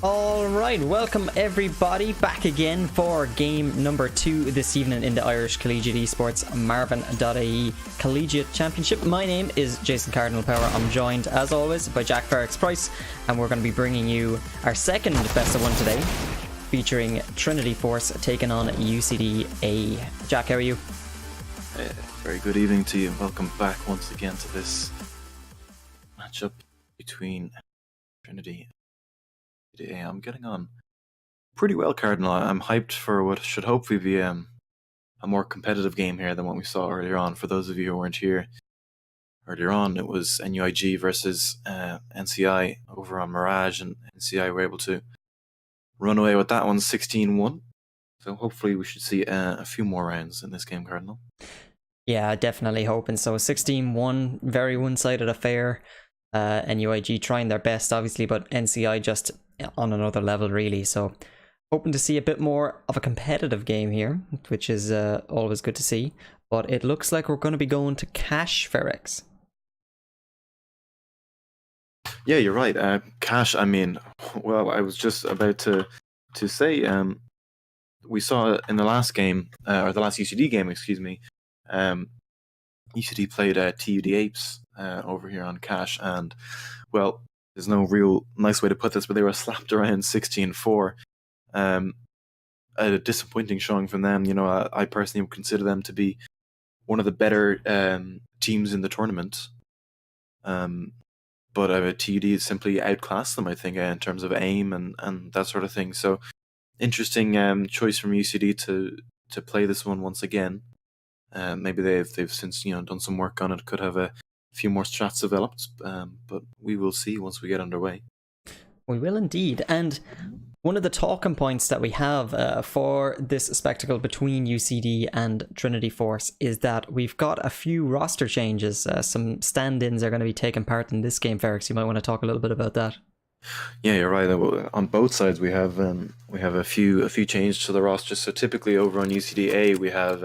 Alright, welcome everybody back again for game number 2 this evening in the Irish Collegiate Esports Marvin.ie Collegiate Championship. My name is Jason Cardinal Power. I'm joined as always by Jack Ferrex Price, and we're going to be bringing you our second best of one today, featuring Trinity Force taking on UCD A. Jack, how are you? Very good evening to you. Welcome back once again to this matchup between Trinity. I'm getting on pretty well, Cardinal. I'm hyped for what should hopefully be a more competitive game here than what we saw earlier on. For those of you who weren't here earlier on, it was NUIG versus NCI over on Mirage, and NCI were able to run away with that one 16-1. So hopefully we should see a few more rounds in this game, Cardinal. Yeah, definitely hoping so. 16-1, very one-sided affair. NUIG trying their best, obviously, but NCI just on another level, really. So hoping to see a bit more of a competitive game here, which is always good to see. But it looks like we're going to be going to Cash, Ferrex. Yeah, you're right. Cash, I mean, well, I was just about to say, we saw in the last game, or the last UCD game, excuse me, UCD played TUD Apes over here on Cash, and, well, there's no real nice way to put this, but they were slapped around 16-4. A disappointing showing from them. You know, I personally would consider them to be one of the better teams in the tournament. But TUD simply outclassed them, I think, in terms of aim and that sort of thing. So, interesting choice from UCD to play this one once again. Maybe they've since done some work on it. Could have a few more strats developed, but we will see once we get underway. We will indeed. And one of the talking points that we have for this spectacle between UCD and Trinity Force is that we've got a few roster changes. Some stand-ins are going to be taking part in this game, Ferrex. You might want to talk a little bit about that. Yeah, you're right. On both sides, we have a few changes to the roster. So typically over on UCDA, we have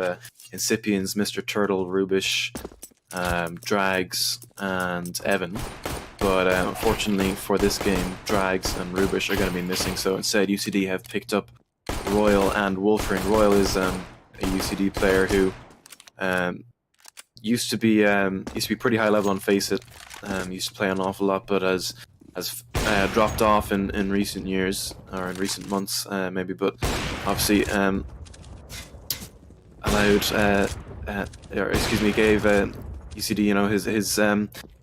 Incipiens, Mr. Turtle, Rubish, Drags, and Evan. But unfortunately for this game, Drags and Rubish are going to be missing. So instead, UCD have picked up Royal and Wolfring. Royal is a UCD player who used to be pretty high level on Face It. Used to play an awful lot, but has dropped off in recent years or in recent months, maybe. But obviously gave UCD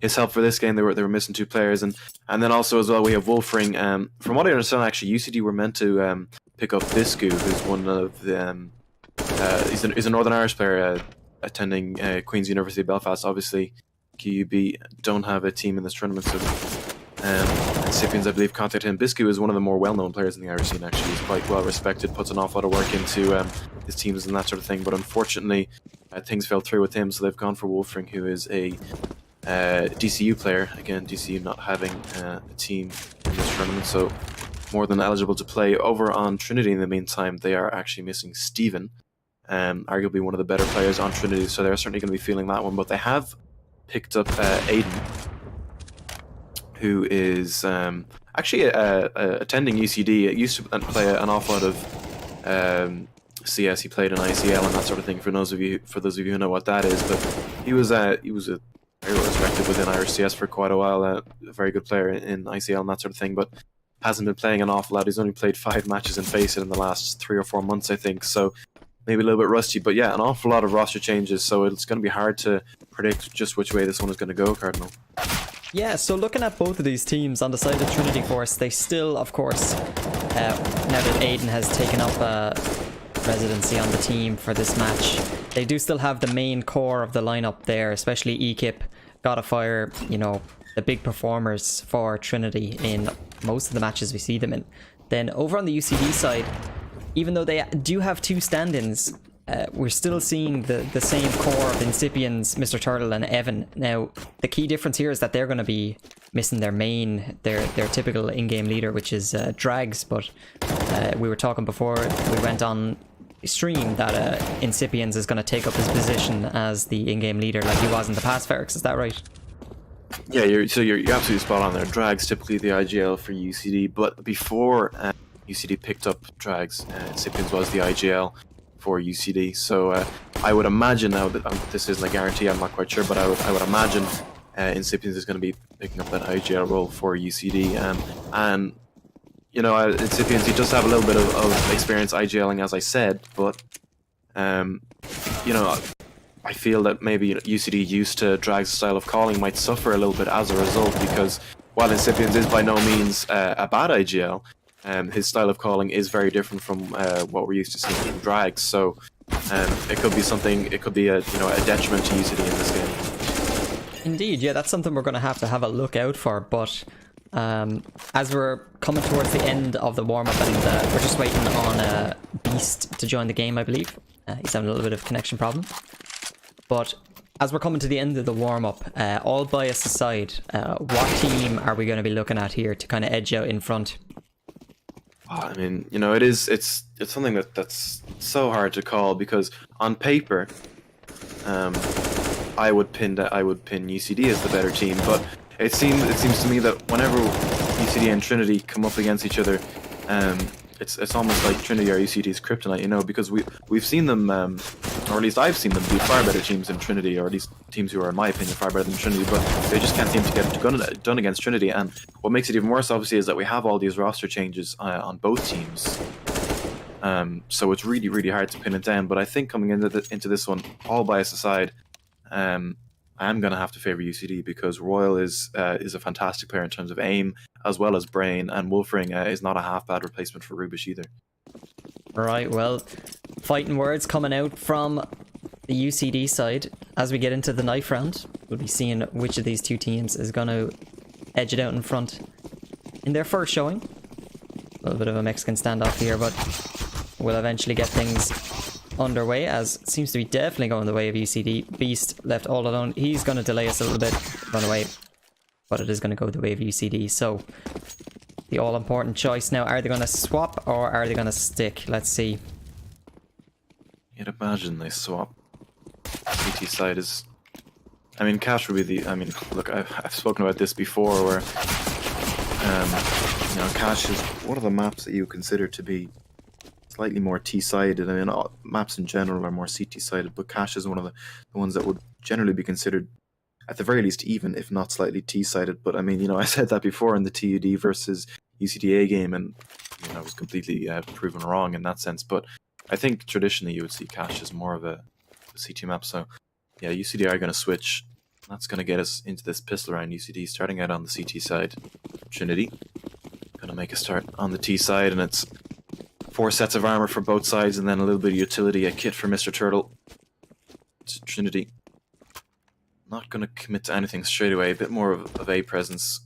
his help for this game. They were missing 2 players, and then also as well we have Wolfring. From what I understand, actually UCD were meant to pick up Biscu, who's one of the he's a Northern Irish player attending Queen's University of Belfast. Obviously QUB don't have a team in this tournament, so Incipiens, I believe, contacted him. Biscu is one of the more well-known players in the Irish scene, actually. He's quite well-respected, puts an awful lot of work into his teams and that sort of thing, but unfortunately things fell through with him, so they've gone for Wolfring, who is a DCU player. Again, DCU not having a team in this tournament, so more than eligible to play. Over on Trinity, in the meantime, they are actually missing Steven, arguably one of the better players on Trinity, so they're certainly going to be feeling that one, but they have picked up Aiden, who is actually attending UCD. Used to play an awful lot of CS. He played in ICL and that sort of thing. For those of you who know what that is, but he was a very well respected within Irish CS for quite a while. A very good player in ICL and that sort of thing, but hasn't been playing an awful lot. He's only played 5 matches in Face It in the last 3 or 4 months, I think. So maybe a little bit rusty, but yeah, an awful lot of roster changes. So it's going to be hard to predict just which way this one is going to go, Cardinal. Yeah, so looking at both of these teams, on the side of Trinity Force, they still, of course, now that Aiden has taken up residency on the team for this match, they do still have the main core of the lineup there, especially Ekip, Gotta Fire, the big performers for Trinity in most of the matches we see them in. Then over on the UCD side, even though they do have 2 stand-ins, we're still seeing the same core of Incipiens, Mr. Turtle, and Evan. Now, the key difference here is that they're going to be missing their typical in-game leader, which is Drags. But we were talking before we went on stream that Incipiens is going to take up his position as the in-game leader, like he was in the past. Ferrex, is that right? Yeah, you're absolutely spot on there. Drags typically the IGL for UCD, but before UCD picked up Drags, Incipiens was the IGL for UCD. So I would imagine, now that this isn't a guarantee, I'm not quite sure, but I would imagine Incipiens is going to be picking up that IGL role for UCD, and Incipiens, he does have a little bit of experience IGLing, as I said, but I feel that maybe UCD used to Drag's style of calling might suffer a little bit as a result, because while Incipiens is by no means a bad IGL, his style of calling is very different from what we're used to seeing from Drags. So it could be something. It could be a detriment to UCD in this game. Indeed, yeah, that's something we're going to have a look out for. But as we're coming towards the end of the warm up, and we're just waiting on Beast to join the game, I believe. He's having a little bit of connection problem. But as we're coming to the end of the warm up, all bias aside, what team are we going to be looking at here to kind of edge out in front? I mean, it's something that's so hard to call, because on paper, I would pin UCD as the better team, but it seems to me that whenever UCD and Trinity come up against each other, it's almost like Trinity or UCD's kryptonite, because we've seen them, or at least I've seen them beat far better teams than Trinity, or at least teams who are, in my opinion, far better than Trinity, but they just can't seem to get it done against Trinity. And what makes it even worse, obviously, is that we have all these roster changes on both teams. So it's really, really hard to pin it down. But I think coming into this one, all bias aside, I am going to have to favour UCD, because Royal is a fantastic player in terms of aim as well as brain, and Wolfring is not a half bad replacement for Rubish either. Right, well, fighting words coming out from the UCD side, as we get into the knife round, we'll be seeing which of these two teams is going to edge it out in front in their first showing. A little bit of a Mexican standoff here, but we'll eventually get things underway, as it seems to be definitely going the way of UCD. Beast left all alone. He's going to delay us a little bit, run away, but it is going to go the way of UCD. So the all-important choice now, are they going to swap or are they going to stick? Let's see. You'd imagine they swap. CT side is... I mean, Cash would be the... I mean, look, I've spoken about this before, where... you know, Cash is one of the maps that you consider to be slightly more T-sided. I mean, all maps in general are more CT-sided, but Cash is one of the ones that would generally be considered, at the very least, even if not slightly T-sided. But I mean, you know, I said that before in the TUD versus UCDA game, and you know, I was completely proven wrong in that sense. But I think traditionally you would see Cash as more of a CT map. So yeah, UCD are going to switch. That's going to get us into this pistol round. UCD starting out on the CT side. Trinity going to make a start on the T side, and it's 4 sets of armor for both sides, and then a little bit of utility, a kit for Mr. Turtle. It's Trinity not going to commit to anything straight away, a bit more of A presence.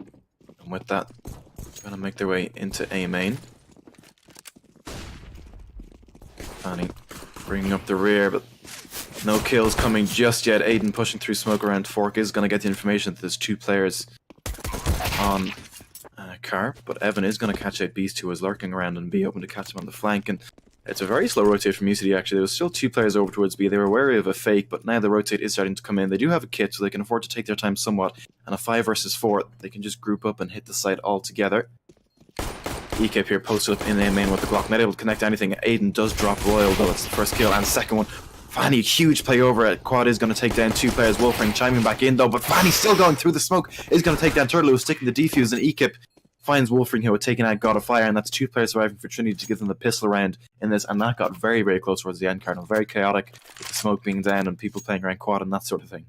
And with that, going to make their way into A main. Fanny bringing up the rear, but no kills coming just yet. Aiden pushing through smoke around Fork is going to get the information that there's 2 players on car, but Evan is going to catch out Beast, who was lurking around and be open to catch him on the flank. And it's a very slow rotate from UCD actually. There was still 2 players over towards B. They were wary of a fake, but now the rotate is starting to come in. They do have a kit, so they can afford to take their time somewhat. And a 5 versus 4, they can just group up and hit the site all together. EK here posted up in A main with the Glock, not able to connect anything. Aiden does drop Royal, though. It's the first kill, and second one. Fanny, huge play over it. Quad is going to take down 2 players. Wolfring chiming back in, though, but Fanny still going through the smoke. Is going to take down Turtle, who's sticking the defuse, and Ekip finds Wolfring, who had taken out God of Fire, and that's 2 players surviving for Trinity to give them the pistol round in this, and that got very, very close towards the end, Cardinal. Very chaotic, with the smoke being down and people playing around quad and that sort of thing.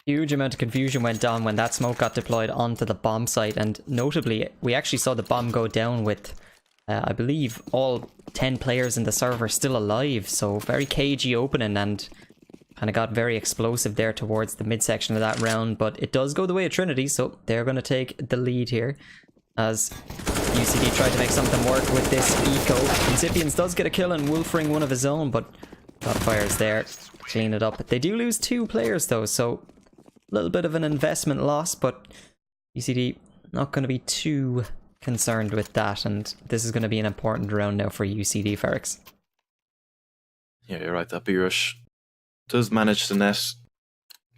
Huge amount of confusion went on when that smoke got deployed onto the bomb site, and notably, we actually saw the bomb go down with, I believe, all 10 players in the server still alive, so very cagey opening, and kind of got very explosive there towards the midsection of that round, but it does go the way of Trinity, so they're going to take the lead here, as UCD tried to make something work with this eco. Incipiens does get a kill and Wolfring one of his own, but God fires there, clean it up. They do lose 2 players though, so a little bit of an investment loss, but UCD not going to be too concerned with that, and this is going to be an important round now for UCD, Ferrix. Yeah, you're right, that B-Rush does manage to net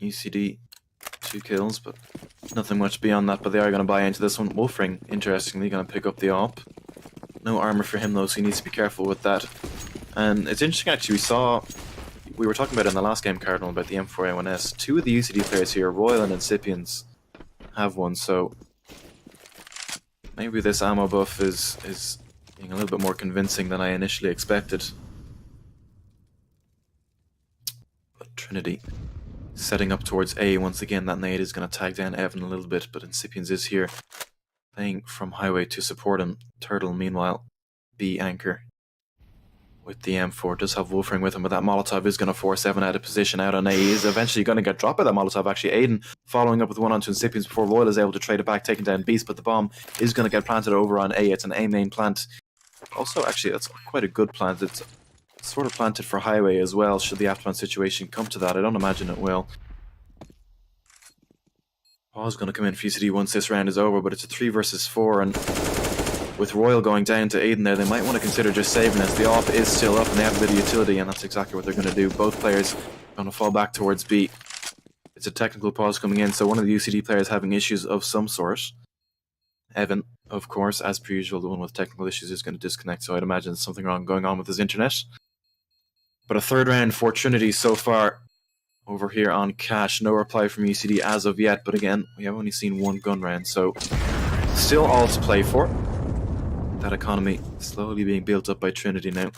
UCD 2 kills, but nothing much beyond that. But they are going to buy into this one. Wolfring, interestingly, going to pick up the AWP. No armor for him though, so he needs to be careful with that. And it's interesting actually, we were talking about it in the last game, Cardinal, about the M4A1S. 2 of the UCD players here, Royal and Incipiens, have one, so maybe this ammo buff is being a little bit more convincing than I initially expected. But Trinity setting up towards A once again. That nade is going to tag down Evan a little bit, but Incipiens is here playing from highway to support him. Turtle, meanwhile, B anchor with the M4. Does have Wolfring with him, but that Molotov is going to force Evan out of position out on A. He is eventually going to get dropped by that Molotov, actually. Aiden following up with one onto Incipiens before Royal is able to trade it back, taking down Beast, but the bomb is going to get planted over on A. It's an A main plant. Also, actually, that's quite a good plant. It's sort of planted for highway as well, should the afterman situation come to that. I don't imagine it will. Paul's going to come in for UCD once this round is over, but it's a 3 versus 4, and with Royal going down to Aiden there, they might want to consider just saving this. The AWP is still up, and they have a bit of utility, and that's exactly what they're going to do. Both players are going to fall back towards B. It's a technical pause coming in, so one of the UCD players having issues of some sort. Evan, of course, as per usual, the one with technical issues is going to disconnect, so I'd imagine there's something wrong going on with his internet. But a 3rd round for Trinity so far over here on Cash. No reply from UCD as of yet, but again, we have only seen 1 gun round, so still all to play for. That economy slowly being built up by Trinity now.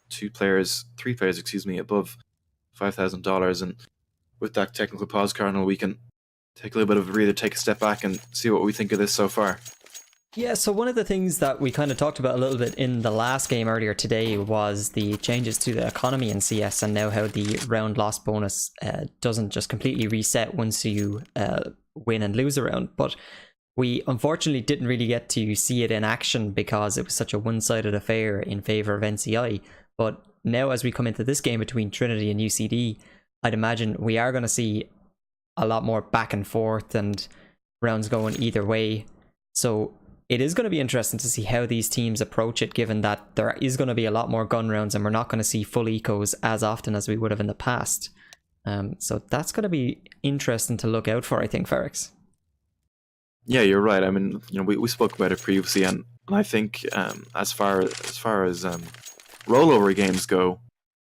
3 players, excuse me, above $5,000, and with that technical pause, Cardinal, we can take a little bit of a breather, take a step back and see what we think of this so far. Yeah, so one of the things that we kind of talked about a little bit in the last game earlier today was the changes to the economy in CS, and now how the round loss bonus doesn't just completely reset once you win and lose a round. But we unfortunately didn't really get to see it in action because it was such a one-sided affair in favor of NCI. But now as we come into this game between Trinity and UCD, I'd imagine we are going to see a lot more back and forth and rounds going either way. So it is going to be interesting to see how these teams approach it, given that there is going to be a lot more gun rounds and we're not going to see full ecos as often as we would have in the past. So that's going to be interesting to look out for, I think, Ferrex. Yeah, you're right. I mean, we spoke about it previously, and I think as far as rollover games go,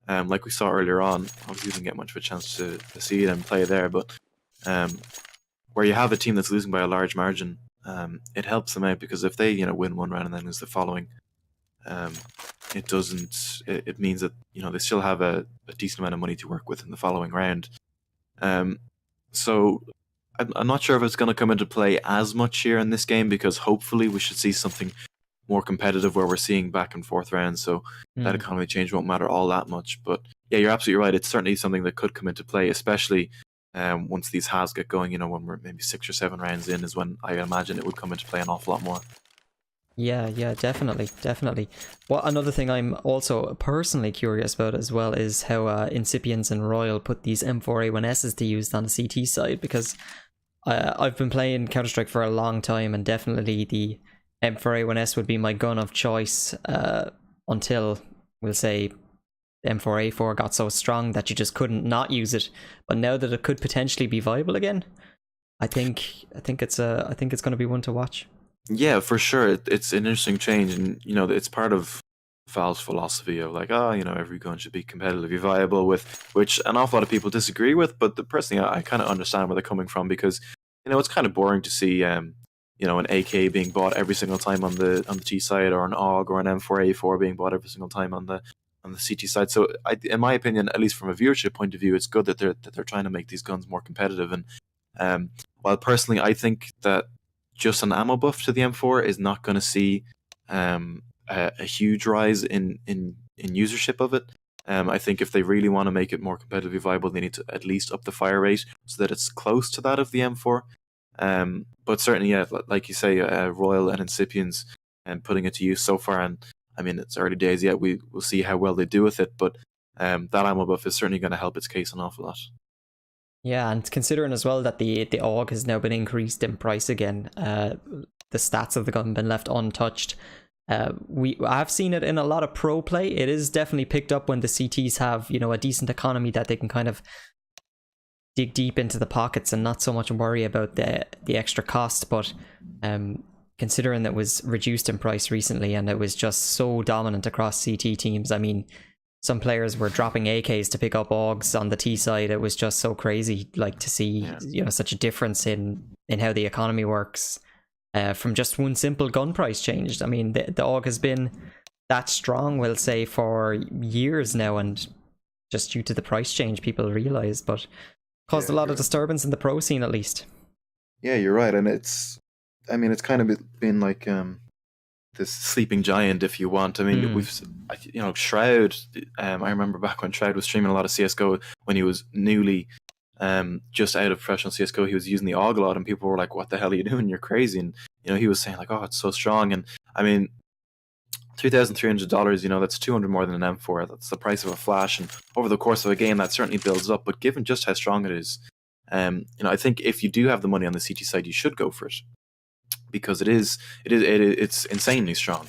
like we saw earlier on, obviously we didn't get much of a chance to see them play there, but where you have a team that's losing by a large margin, it helps them out, because if they win one round and then lose the following, it means that they still have a decent amount of money to work with in the following round. So I'm not sure if it's going to come into play as much here in this game, because hopefully we should see something more competitive where we're seeing back and forth rounds, so that economy change won't matter all that much. But yeah, you're absolutely right. It's certainly something that could come into play, especially once these halves get going. When we're maybe 6 or 7 rounds in is when I imagine it would come into play an awful lot more. Yeah, definitely. Well, another thing I'm also personally curious about as well is how Incipients and Royal put these M4A1Ss to use on the CT side, because I've been playing Counter-Strike for a long time, and definitely the M4A1S would be my gun of choice until, we'll say, M4A4 got so strong that you just couldn't not use it. But now that it could potentially be viable again, I think it's going to be one to watch. Yeah, for sure. It's an interesting change, and it's part of Valve's philosophy of like, every gun should be competitively viable, with which an awful lot of people disagree with. But personally, I kind of understand where they're coming from, because it's kind of boring to see an AK being bought every single time on the T side, or an AUG or an M4A4 being bought every single time on the CT side. So in my opinion, at least from a viewership point of view, it's good that they're trying to make these guns more competitive. And while personally I think that just an ammo buff to the M4 is not going to see a huge rise in usership of it. I think if they really want to make it more competitively viable, they need to at least up the fire rate so that it's close to that of the M4. But certainly, yeah, like you say, Royal and Incipients and putting it to use so far, and I mean, it's early days yet. We'll see how well they do with it, but that ammo buff is certainly going to help its case an awful lot. Yeah, and considering as well that the AUG has now been increased in price again, the stats of the gun have been left untouched. I've seen it in a lot of pro play. It is definitely picked up when the CTs have a decent economy that they can kind of dig deep into the pockets and not so much worry about the extra cost. But considering that it was reduced in price recently and it was just so dominant across CT teams, I mean, some players were dropping AKs to pick up AUGs on the T side. It was just so crazy, like, to see such a difference in how the economy works from just one simple gun price change. I mean, the AUG has been that strong, we'll say, for years now, and just due to the price change, people realised, but caused a lot of disturbance in the pro scene, at least. Yeah, you're right, and it's kind of been like this sleeping giant, if you want. I mean, we've Shroud. I remember back when Shroud was streaming a lot of CSGO when he was newly just out of professional CSGO. He was using the AUG a lot, and people were like, "What the hell are you doing? You're crazy!" And he was saying like, "Oh, it's so strong." And I mean, $2,300. That's 200 more than an M4. That's the price of a flash, and over the course of a game, that certainly builds up. But given just how strong it is, I think if you do have the money on the CT side, you should go for it, because it's insanely strong.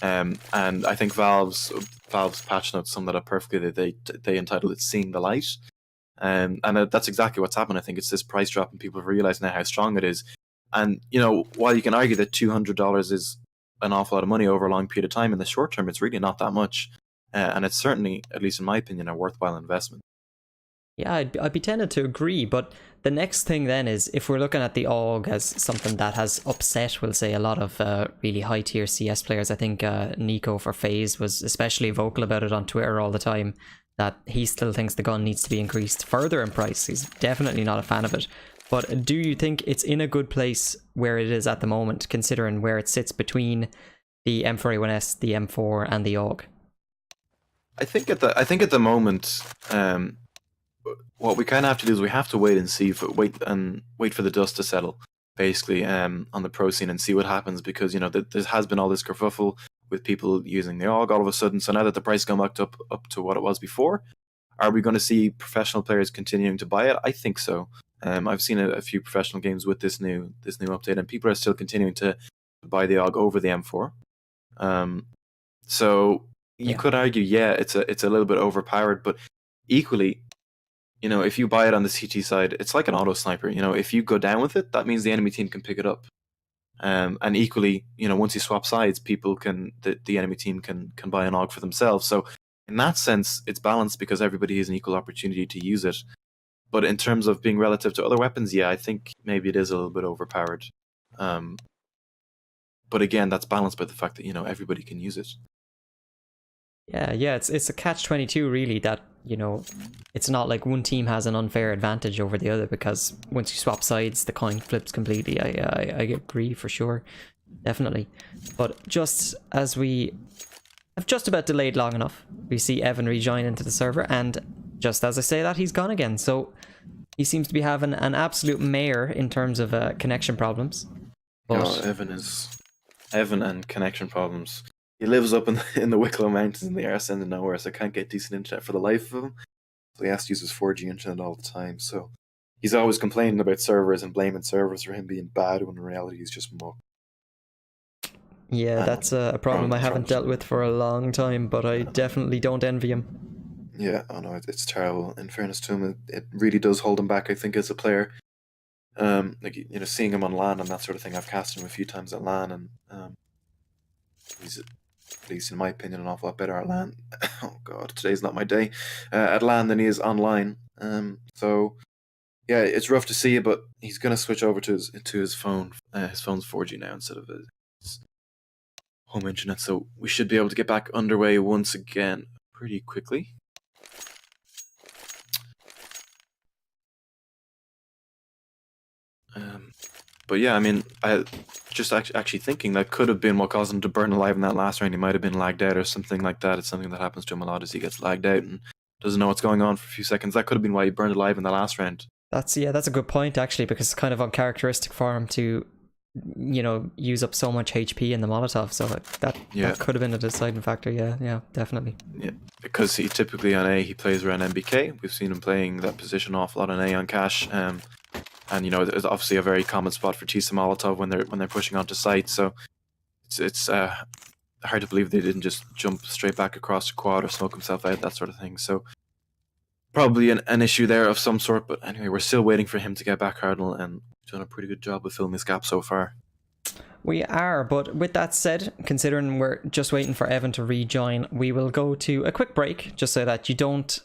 And I think Valve's patch notes sum that up perfectly. That they entitled it "Seeing the Light," and that's exactly what's happened. I think it's this price drop, and people have realized now how strong it is. And while you can argue that $200 is an awful lot of money over a long period of time, in the short term, it's really not that much, and it's certainly, at least in my opinion, a worthwhile investment. Yeah, I'd be tempted to agree, but the next thing then is, if we're looking at the AUG as something that has upset, we'll say, a lot of really high tier CS players. I think Nico for FaZe was especially vocal about it on Twitter all the time, that he still thinks the gun needs to be increased further in price. He's definitely not a fan of it. But do you think it's in a good place where it is at the moment, considering where it sits between the M4A1S, the M4, and the AUG? I think at the moment, what we kind of have to do is we have to wait and see, wait for the dust to settle, basically, on the pro scene and see what happens, because there has been all this kerfuffle with people using the AUG all of a sudden. So now that the price gone back up to what it was before, are we going to see professional players continuing to buy it? I think so. I've seen a few professional games with this new update, and people are still continuing to buy the AUG over the M4. So you could argue, yeah, it's a little bit overpowered, but equally, if you buy it on the CT side, it's like an auto sniper. If you go down with it, that means the enemy team can pick it up. And equally, once you swap sides, the enemy team can buy an AUG for themselves. So in that sense, it's balanced because everybody has an equal opportunity to use it. But in terms of being relative to other weapons, yeah, I think maybe it is a little bit overpowered. But again, that's balanced by the fact that everybody can use it. Yeah, it's a catch-22 really, that it's not like one team has an unfair advantage over the other, because once you swap sides, the coin flips completely. I agree for sure, definitely. But just as we have just about delayed long enough, we see Evan rejoin into the server, and just as I say that, he's gone again. So he seems to be having an absolute mare in terms of connection problems. But Evan and connection problems. He lives up in the Wicklow Mountains in the arse end of nowhere, so can't get decent internet for the life of him. So he has to use his 4G internet all the time. So he's always complaining about servers and blaming servers for him being bad, when in reality he's just muck. Yeah, that's a problem I haven't dealt with for a long time, but I definitely don't envy him. Yeah, I know, it's terrible. In fairness to him, it really does hold him back, I think, as a player. Seeing him on LAN and that sort of thing. I've cast him a few times at LAN, and he's, at least in my opinion, an awful lot better at LAN. Oh god, today's not my day. At LAN than he is online. So yeah, it's rough to see, but he's gonna switch over to his phone. His phone's 4G now instead of his home internet, so we should be able to get back underway once again pretty quickly. But yeah, I mean, I just actually thinking that could have been what caused him to burn alive in that last round. He might have been lagged out or something like that. It's something that happens to him a lot, as he gets lagged out and doesn't know what's going on for a few seconds. That could have been why he burned alive in the last round. That's a good point, actually, because it's kind of uncharacteristic for him to use up so much HP in the Molotov. So that could have been a deciding factor. Yeah, definitely. Yeah, because he typically on A, he plays around MBK. We've seen him playing that position off a lot on A on cash. And there's obviously a very common spot for Tisa Molotov when they're pushing onto site. So it's hard to believe they didn't just jump straight back across the quad or smoke himself out, that sort of thing. So probably an issue there of some sort. But anyway, we're still waiting for him to get back, Cardinal, and we've done a pretty good job of filling this gap so far. We are, but with that said, considering we're just waiting for Evan to rejoin, we will go to a quick break, just so that you don't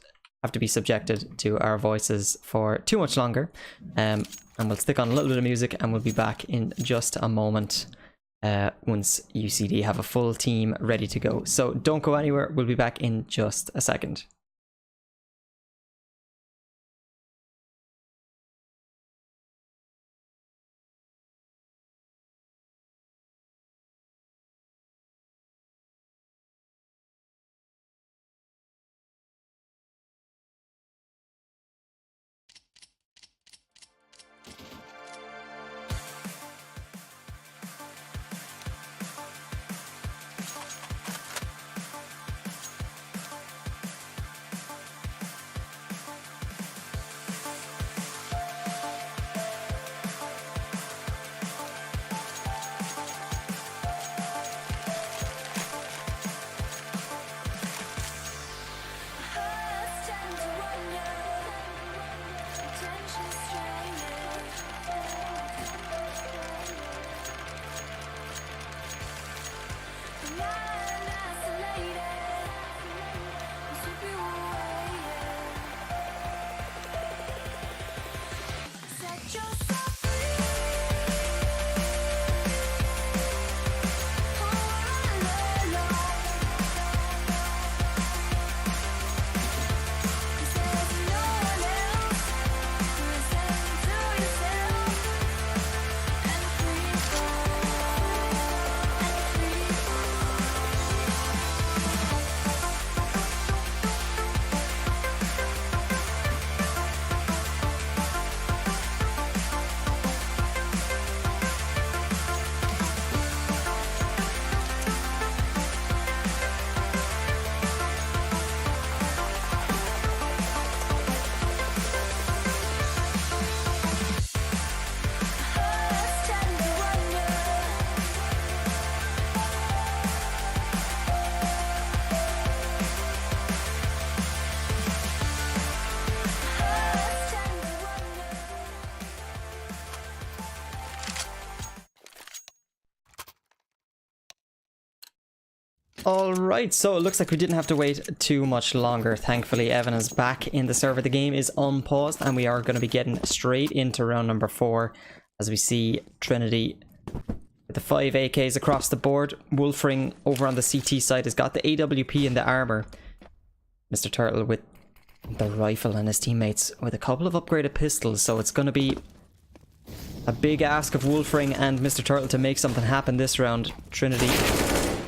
have to be subjected to our voices for too much longer. And we'll stick on a little bit of music, and we'll be back in just a moment once UCD have a full team ready to go. So don't go anywhere, we'll be back in just a second. Alright, so it looks like we didn't have to wait too much longer. Thankfully, Evan is back in the server. The game is unpaused, and we are going to be getting straight into round number 4 as we see Trinity with the 5 AKs across the board. Wolfring over on the CT side has got the AWP and the armor. Mr. Turtle with the rifle and his teammates with a couple of upgraded pistols, so it's going to be a big ask of Wolfring and Mr. Turtle to make something happen this round. Trinity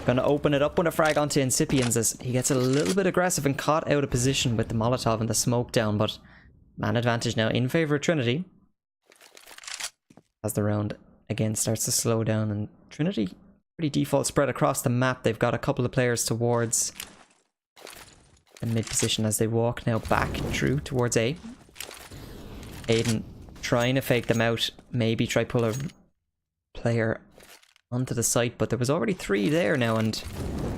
gonna open it up with a frag onto Incipiens as he gets a little bit aggressive and caught out of position with the Molotov and the smoke down, but man advantage now in favor of Trinity as the round again starts to slow down, and Trinity pretty default spread across the map. They've got a couple of players towards the mid position as they walk now back through towards A. Aiden trying to fake them out, maybe try pull a player onto the site, but there was already 3 there now, and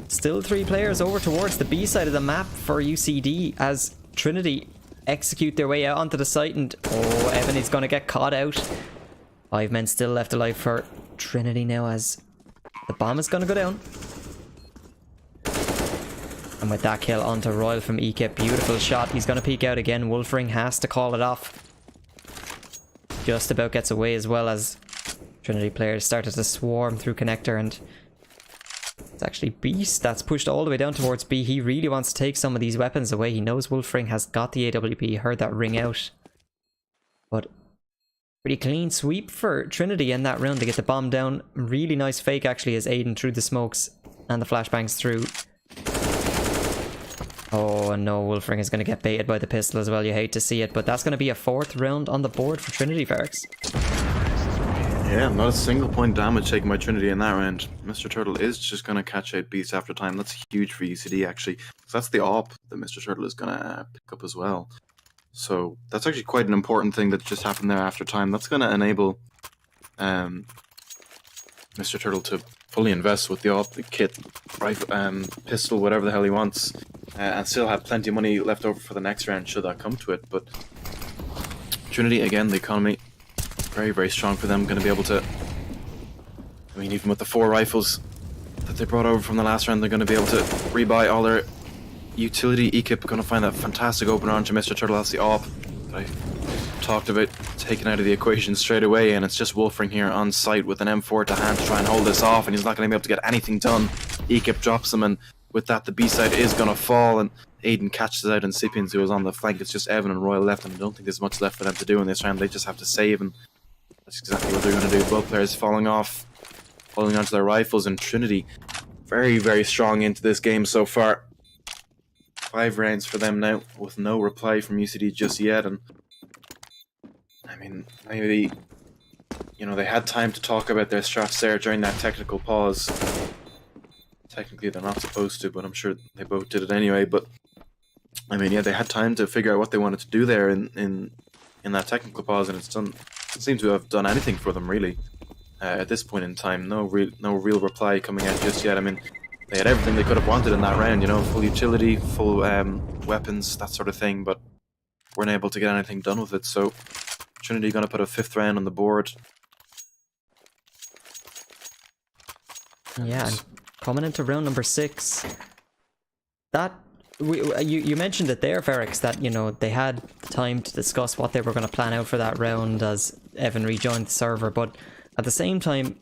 still 3 players over towards the B side of the map for UCD as Trinity execute their way out onto the site, and oh, Evan is going to get caught out. 5 men still left alive for Trinity now as the bomb is going to go down. And with that kill onto Royal from Ekip, beautiful shot. He's going to peek out again. Wolfring has to call it off. Just about gets away as well as Trinity players started to swarm through connector, and it's actually Beast that's pushed all the way down towards B. He really wants to take some of these weapons away. He knows Wolfring has got the AWP. He heard that ring out. But pretty clean sweep for Trinity in that round to get the bomb down. Really nice fake actually as Aiden threw the smokes and the flashbangs through. Oh no, Wolfring is going to get baited by the pistol as well. You hate to see it, but that's going to be a 4th round on the board for Trinity, Varix. Yeah, not a single point damage taken by Trinity in that round. Mr. Turtle is just going to catch out Beast after time. That's huge for UCD actually. So that's the AWP that Mr. Turtle is going to pick up as well. So that's actually quite an important thing that just happened there after time. That's going to enable Mr. Turtle to fully invest with the AWP, the kit, rifle, pistol, whatever the hell he wants, and still have plenty of money left over for the next round should that come to it. But Trinity, again, the economy, very, very strong for them. Going to be able to, I mean, even with the 4 rifles that they brought over from the last round, they're going to be able to rebuy all their utility. Ekip going to find that fantastic opener onto Mr. Turtle. That's the AWP that I talked about taken out of the equation straight away, and it's just Wolfring here on site with an M4 to hand to try and hold this off, and he's not going to be able to get anything done. Ekip drops him, and with that the B side is going to fall, and Aiden catches out Incipiens, who was on the flank. It's just Evan and Royal left, and I don't think there's much left for them to do in this round. They just have to save, and that's exactly what they're going to do. Both players falling off, holding onto their rifles, and Trinity very, very strong into this game so far. 5 rounds for them now, with no reply from UCD just yet, and I mean, maybe, you know, they had time to talk about their strats there during that technical pause. Technically they're not supposed to, but I'm sure they both did it anyway. But I mean, yeah, they had time to figure out what they wanted to do there in that technical pause, and it seems to have done anything for them really. At this point in time, no real reply coming out just yet. I mean, they had everything they could have wanted in that round, you know, full utility, full weapons, that sort of thing, but weren't able to get anything done with it. So Trinity going to put a 5th round on the board. Yeah, and coming into round number 6, that you mentioned it there, Ferrix, that, you know, they had time to discuss what they were going to plan out for that round as Evan rejoined the server, but at the same time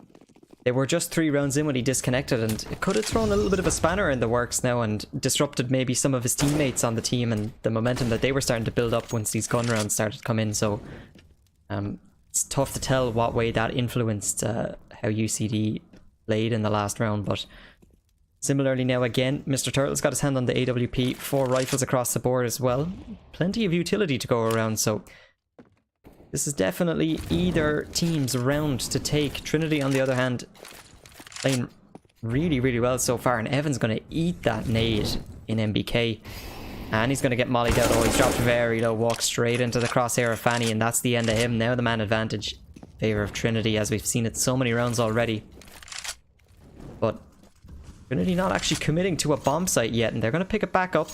they were just 3 rounds in when he disconnected, and it could have thrown a little bit of a spanner in the works now and disrupted maybe some of his teammates on the team and the momentum that they were starting to build up once these gun rounds started to come in. So it's tough to tell what way that influenced how UCD played in the last round. But similarly now again, Mr. Turtle's got his hand on the AWP, 4 rifles across the board as well. Plenty of utility to go around, so this is definitely either team's round to take. Trinity, on the other hand, playing really, really well so far, and Evan's going to eat that nade in MBK. And he's going to get mollied out. Oh, he's dropped very low, walks straight into the crosshair of Fanny, and that's the end of him. Now the man advantage in favor of Trinity, as we've seen it so many rounds already. But Trinity not actually committing to a bomb site yet, and they're going to pick it back up.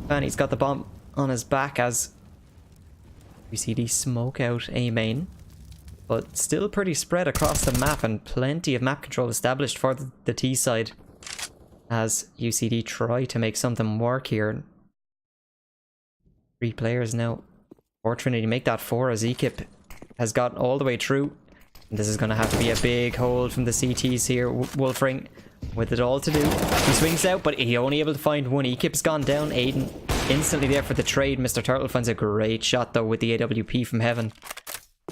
Fanny's got the bomb on his back as we see the smoke out A main. But still pretty spread across the map, and plenty of map control established for the T side. as UCD try to make something work here. 3 players now for Trinity make that 4 as Ekip has got all the way through. And this is going to have to be a big hold from the CTs here. Wolfring with it all to do. He swings out, but he only able to find one. Ekip's gone down. Aiden instantly there for the trade. Mr. Turtle finds a great shot though with the AWP from heaven.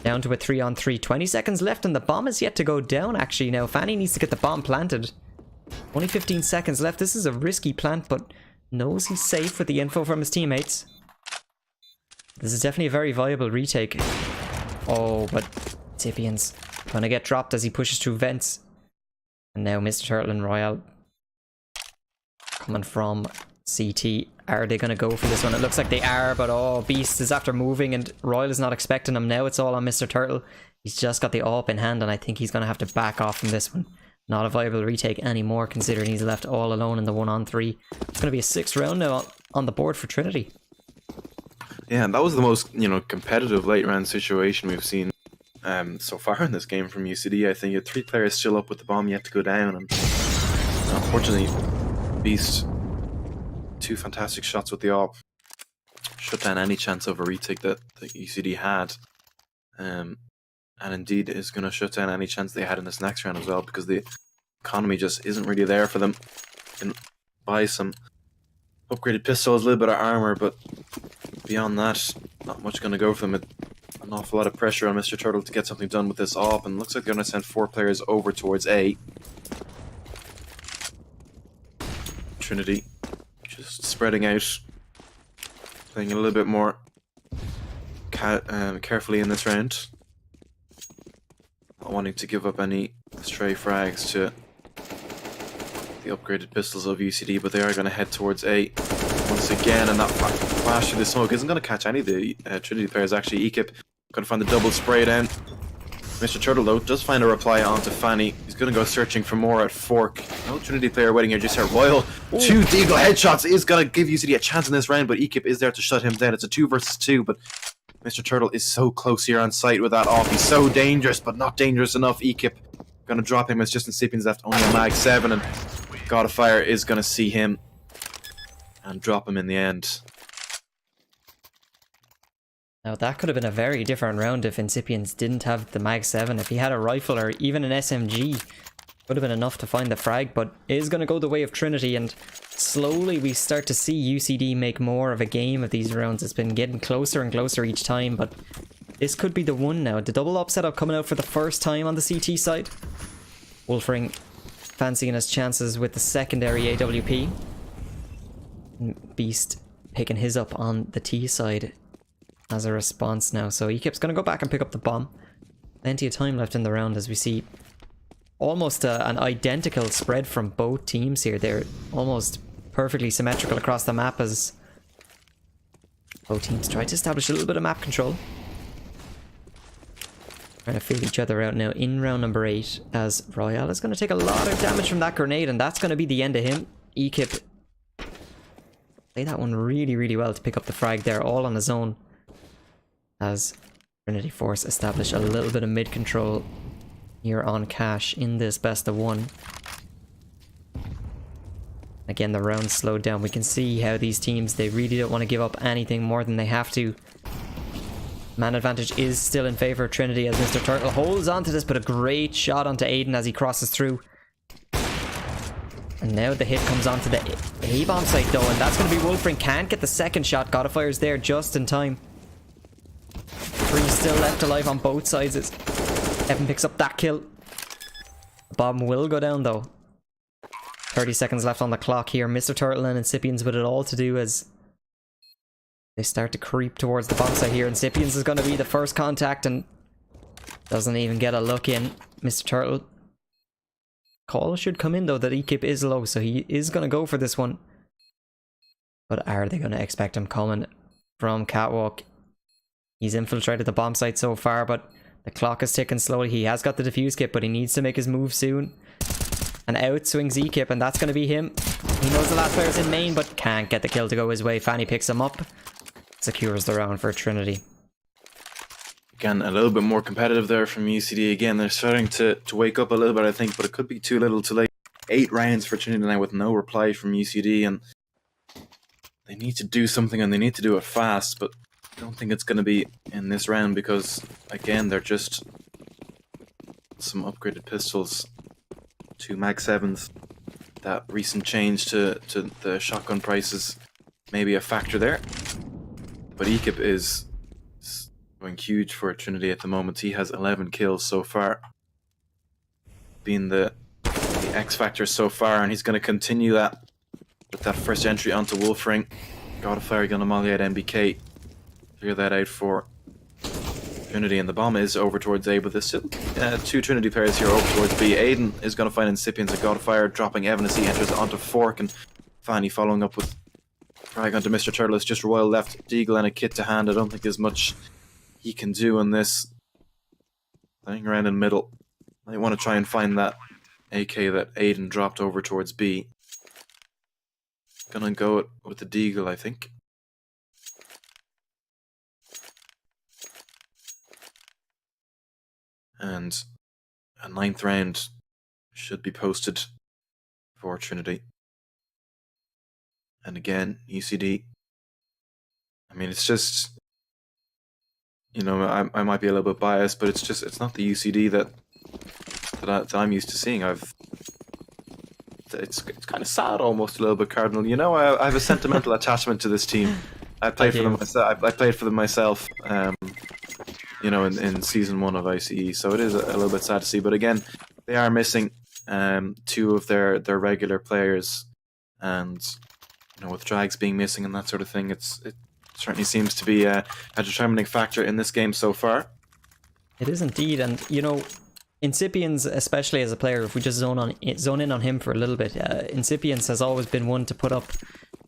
Down to a 3-on-3. 20 seconds left and the bomb is yet to go down actually. Now Fanny needs to get the bomb planted. Only 15 seconds left. This is a risky plant, but knows he's safe with the info from his teammates. This is definitely a very viable retake. Oh, but Tipian's gonna get dropped as he pushes through vents. And now Mr. Turtle and Royale coming from CT. Are they gonna go for this one? It looks like they are, but oh, Beast is after moving and Royale is not expecting him. Now it's all on Mr. Turtle. He's just got the AWP in hand and I think he's gonna have to back off from this one. Not a viable retake anymore considering he's left all alone in the 1-on-3. It's gonna be a 6th round now on the board for Trinity. Yeah, and that was the most, competitive late round situation we've seen so far in this game from UCD. I think 3 players still up with the bomb yet to go down, and unfortunately, Beast, 2 fantastic shots with the AWP shut down any chance of a retake that UCD had, and indeed is going to shut down any chance they had in this next round as well, because the economy just isn't really there for them. You can buy some upgraded pistols, a little bit of armor, but beyond that, not much going to go for them. An awful lot of pressure on Mr. Turtle to get something done with this AWP, and looks like they're going to send 4 players over towards A. Trinity just spreading out, playing a little bit more carefully in this round. Not wanting to give up any stray frags to the upgraded pistols of UCD, but they are going to head towards A once again, and that flash through the smoke isn't going to catch any of the Trinity players. Actually, Ekip going to find the double spray down. Mr. Turtle though does find a reply onto Fanny. He's going to go searching for more at Fork. No Trinity player waiting here, just here. Royal, 2 Deagle headshots is going to give UCD a chance in this round, but Ekip is there to shut him down. It's a 2 versus 2, but Mr. Turtle is so close here on site with that AWP. He's so dangerous, but not dangerous enough. Ekip going to drop him as just Incipient's left only a mag 7, and God of Fire is going to see him and drop him in the end. Now that could have been a very different round if Incipients didn't have the mag 7. If he had a rifle or even an SMG, would have been enough to find the frag, but it is going to go the way of Trinity, and slowly we start to see UCD make more of a game of these rounds. It's been getting closer and closer each time, but this could be the one now. The double up setup coming out for the first time on the CT side. Wolfring fancying his chances with the secondary AWP. Beast picking his up on the T side as a response now. So Ekip's going to go back and pick up the bomb. Plenty of time left in the round as we see almost an identical spread from both teams here. They're almost perfectly symmetrical across the map as both teams try to establish a little bit of map control. Trying to feel each other out now in round number 8 as Royale is going to take a lot of damage from that grenade, and that's going to be the end of him. Ekip played that one really, really well to pick up the frag there, all on his own, as Trinity Force establish a little bit of mid control here on Cash in this best of 1. Again, the round slowed down. We can see how these teams, they really don't want to give up anything more than they have to. Man advantage is still in favor of Trinity as Mr. Turtle holds on to this, but a great shot onto Aiden as he crosses through. And now the hit comes onto the A-bomb site though, and that's going to be Wolfring. Can't get the second shot. God of Fire's there just in time. 3 still left alive on both sides. Evan picks up that kill. The bomb will go down though. 30 seconds left on the clock here. Mr. Turtle and Incipients with it all to do as they start to creep towards the bomb site here. Incipients is going to be the first contact and doesn't even get a look in. Mr. Turtle. Call should come in though that Ekip is low, so he is going to go for this one. But are they going to expect him coming from Catwalk? He's infiltrated the bomb site so far, but the clock is ticking slowly. He has got the defuse kit, but he needs to make his move soon. And out swings Ekip, and that's going to be him. He knows the last player's in main, but can't get the kill to go his way. Fanny picks him up. Secures the round for Trinity. Again, a little bit more competitive there from UCD. Again, they're starting to wake up a little bit, I think, but it could be too little too late. 8 rounds for Trinity now with no reply from UCD, and they need to do something, and they need to do it fast, but I don't think it's going to be in this round because, again, they're just some upgraded pistols, 2 Mag 7s. That recent change to the shotgun prices may be a factor there. But Ekip is going huge for Trinity at the moment. He has 11 kills so far, being the X factor so far, and he's going to continue that with that first entry onto Wolfring. God of Fire going to molly out MBK. Figure that out for Trinity, and the bomb is over towards A, but there's still 2 Trinity players here over towards B. Aiden is going to find Incipients at God of Fire, dropping Evan as he enters onto Fork, and Fanny following up with frag onto Mr. Turtle. It's just Royal left, Deagle and a kit to hand. I don't think there's much he can do on this. Playing around in middle. I want to try and find that AK that Aiden dropped over towards B. Gonna go with the Deagle, I think. And a 9th round should be posted for Trinity. And again, UCD. I mean, it's just, you know, I might be a little bit biased, but it's not the UCD that I'm used to seeing. It's kind of sad, almost a little bit, Cardinal. You know, I have a sentimental attachment to this team. I played for them myself. I played for them myself. You know, in season 1 of ICE, so it is a little bit sad to see. But again, they are missing 2 of their regular players, and you know, with Drags being missing and that sort of thing, it certainly seems to be a determining factor in this game so far. It is indeed, and you know, Incipients, especially as a player, if we just zone in on him for a little bit, Incipients has always been one to put up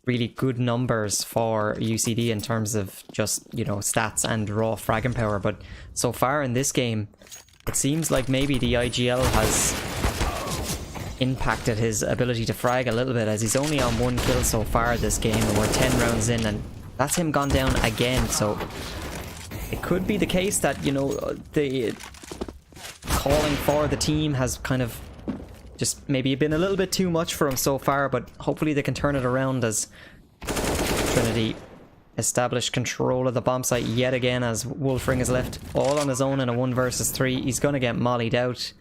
really good numbers for UCD in terms of just, you know, stats and raw fragging power, but so far in this game it seems like maybe the IGL has impacted his ability to frag a little bit, as he's only on 1 kill so far this game, and we're 10 rounds in, and that's him gone down again. So it could be the case that, you know, the calling for the team has kind of just maybe been a little bit too much for him so far, but hopefully they can turn it around as Trinity establish control of the bomb site yet again, as Wolfring is left all on his own in a 1 versus 3. He's going to get mollied out,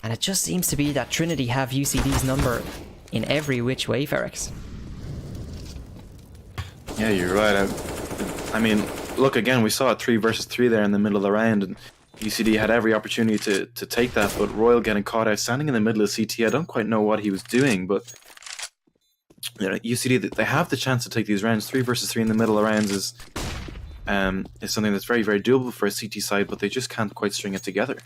and it just seems to be that Trinity have UCD's number in every which way, Ferrex. Yeah, you're right. I mean, look, again, we saw a 3 versus 3 there in the middle of the round, and UCD had every opportunity to take that, but Royal getting caught out, standing in the middle of CT. I don't quite know what he was doing, but you know, UCD, they have the chance to take these rounds. 3 versus 3 in the middle of rounds is something that's very, very doable for a CT side, but they just can't quite string it together.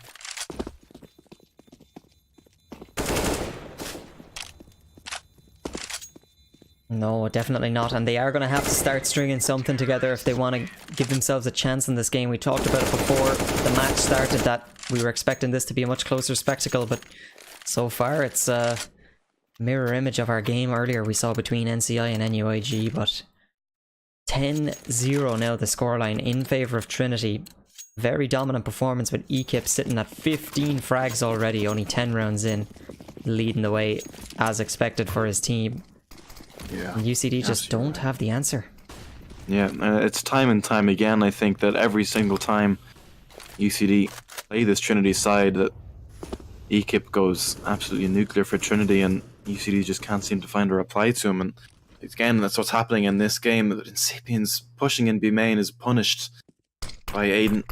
No, definitely not, and they are going to have to start stringing something together if they want to give themselves a chance in this game. We talked about it before the match started, that we were expecting this to be a much closer spectacle, but so far it's a mirror image of our game earlier we saw between NCI and NUIG. But 10-0 now the scoreline in favour of Trinity. Very dominant performance, with Ekip sitting at 15 frags already, only 10 rounds in, leading the way as expected for his team. Yeah, and UCD just don't have the answer. Yeah, it's time and time again, I think, that every single time UCD play this Trinity side, that Ekip goes absolutely nuclear for Trinity, and UCD just can't seem to find a reply to him. And again, that's what's happening in this game. That Incipients pushing in B main is punished by Aiden,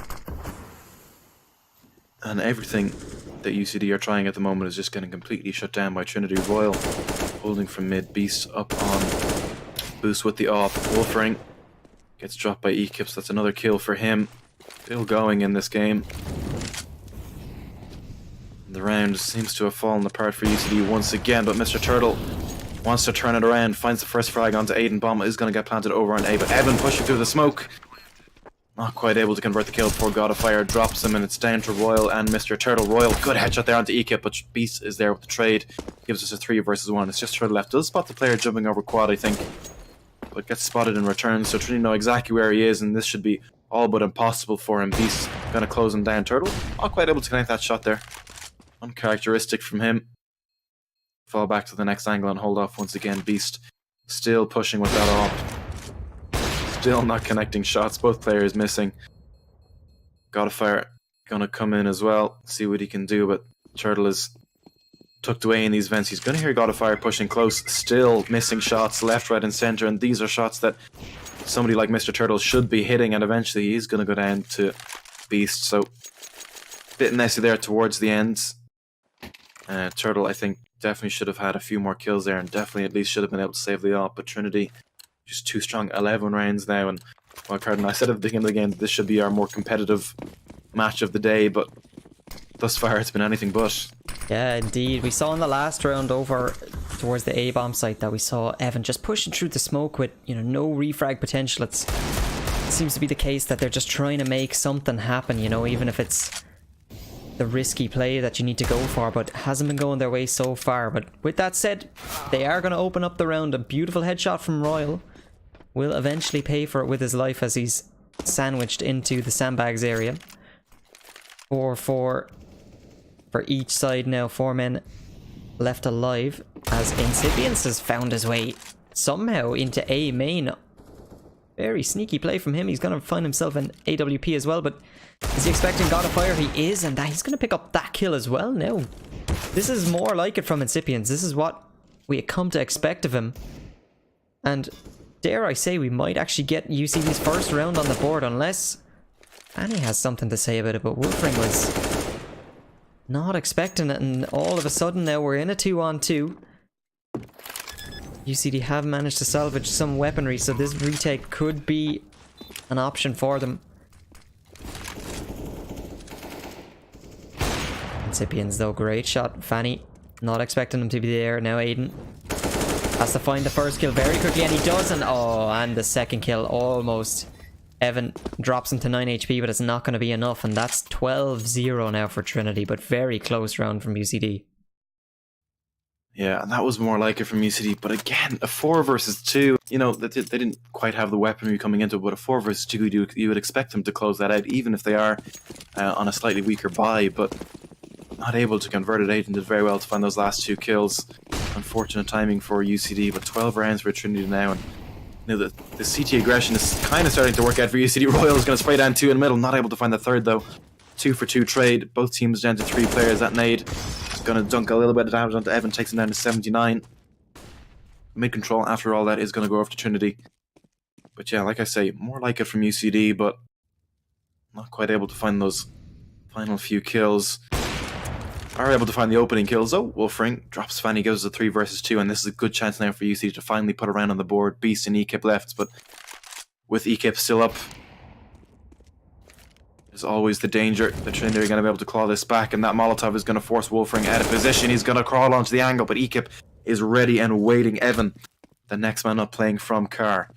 and everything that UCD are trying at the moment is just getting completely shut down by Trinity. Royal holding from mid, Beast up on boost with the off. Wolfring gets dropped by Ekip, so that's another kill for him. Still going in this game. The round seems to have fallen apart for UCD once again, but Mr. Turtle wants to turn it around, finds the first frag onto Aiden. Bomb is going to get planted over on A, but Evan pushing through the smoke. Not quite able to convert the kill before God of Fire drops him, and it's down to Royal and Mr. Turtle. Royal, good headshot there onto Ekip, but Beast is there with the trade. Gives us a 3 versus 1. It's just Turtle left. Does spot the player jumping over quad, I think, but gets spotted in return, so Trinity know exactly where he is, and this should be all but impossible for him. Beast gonna close him down. Turtle not quite able to connect that shot there. Uncharacteristic from him. fall back to the next angle and hold off once again. Beast still pushing with that AWP. Still not connecting shots. Both players missing. Godfire gonna come in as well, see what he can do, but Turtle is tucked away in these vents. He's gonna hear Godfire pushing close, still missing shots left, right, and center, and these are shots that somebody like Mr. Turtle should be hitting, and eventually he's gonna go down to Beast. So bit messy there towards the end. Turtle, I think, definitely should have had a few more kills there, and definitely at least should have been able to save the AWP, but Trinity just too strong. 11 rounds now, and well, Cardinal, I said at the beginning of the game that this should be our more competitive match of the day, but thus far it's been anything but. Yeah, indeed. We saw in the last round over towards the A-bomb site that we saw Evan just pushing through the smoke with, you know, no refrag potential. It seems to be the case that they're just trying to make something happen, you know, even if it's the risky play that you need to go for, but it hasn't been going their way so far. But with that said, they are going to open up the round. A beautiful headshot from Royal will eventually pay for it with his life as he's sandwiched into the sandbags area. 4-4 for each side now. 4 men left alive as Incipience has found his way somehow into A main. Very sneaky play from him. He's going to find himself an AWP as well, but is he expecting God of Fire? He is, and he's going to pick up that kill as well now. This is more like it from Incipience. This is what we had come to expect of him. And dare I say, we might actually get UCD's first round on the board, unless Annie has something to say about it, but Wolfring was not expecting it, and all of a sudden now we're in a 2-on-2. UCD have managed to salvage some weaponry, so this retake could be an option for them. Incipience though, great shot. Fanny, not expecting him to be there. Now Aiden has to find the first kill very quickly, and he does, and oh, and the second kill almost. Evan drops him to 9 HP, but it's not going to be enough, and that's 12-0 now for Trinity, but very close round from UCD. Yeah, and that was more like it from UCD, but again, a 4 versus 2, you know, they didn't quite have the weaponry coming into it, but a 4 versus 2, you would expect them to close that out, even if they are on a slightly weaker buy, but not able to convert it. Aiden did very well to find those last 2 kills. Unfortunate timing for UCD, but 12 rounds for Trinity now, and you know, the CT aggression is kind of starting to work out for UCD. Royal is going to spray down 2 in the middle, not able to find the third though. 2 for 2 trade, both teams down to 3 players. That nade is going to dunk a little bit of damage onto Evan, takes him down to 79. Mid-control after all that is going to go off to Trinity. But yeah, like I say, more like it from UCD, but not quite able to find those final few kills. Are able to find the opening kills though. Wolfring drops Fanny, goes to 3 versus 2, and this is a good chance now for UCD to finally put a round on the board. Beast and Ekip left, but with Ekip still up, there's always the danger that Trinity are going to be able to claw this back, and that Molotov is going to force Wolfring out of position. He's going to crawl onto the angle, but Ekip is ready and waiting. Evan, the next man up, playing from car.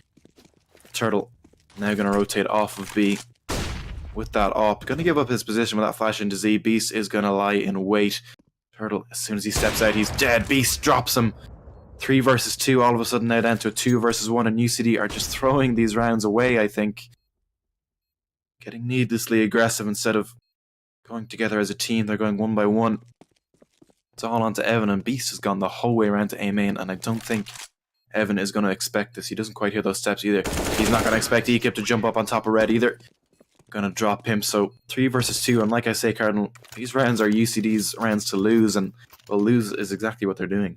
Turtle now going to rotate off of B with that AWP. Going to give up his position with that flash into Z. Beast is going to lie in wait. Turtle, as soon as he steps out, he's dead. Beast drops him. 3 versus 2, all of a sudden now down to a 2 versus 1, and UCD are just throwing these rounds away, I think. Getting needlessly aggressive instead of going together as a team. They're going 1 by 1. It's all onto Evan, and Beast has gone the whole way around to A main, and I don't think Evan is going to expect this. He doesn't quite hear those steps either. He's not going to expect Ekip to jump up on top of Red either. Gonna drop him, so 3 versus 2, and like I say, Cardinal, these rounds are UCD's rounds to lose, and well, lose is exactly what they're doing.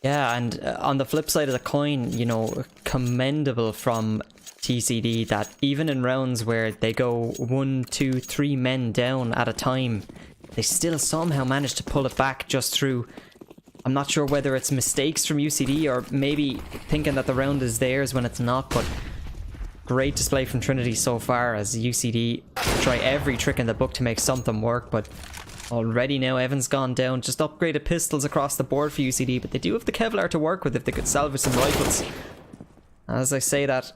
Yeah, and on the flip side of the coin, you know, commendable from TCD that even in rounds where they go 1, 2, 3 men down at a time, they still somehow manage to pull it back just through, I'm not sure whether it's mistakes from UCD or maybe thinking that the round is theirs when it's not, but great display from Trinity so far as UCD try every trick in the book to make something work, but already now Evan's gone down. Just upgraded pistols across the board for UCD, but they do have the Kevlar to work with if they could salvage some rifles. As I say that,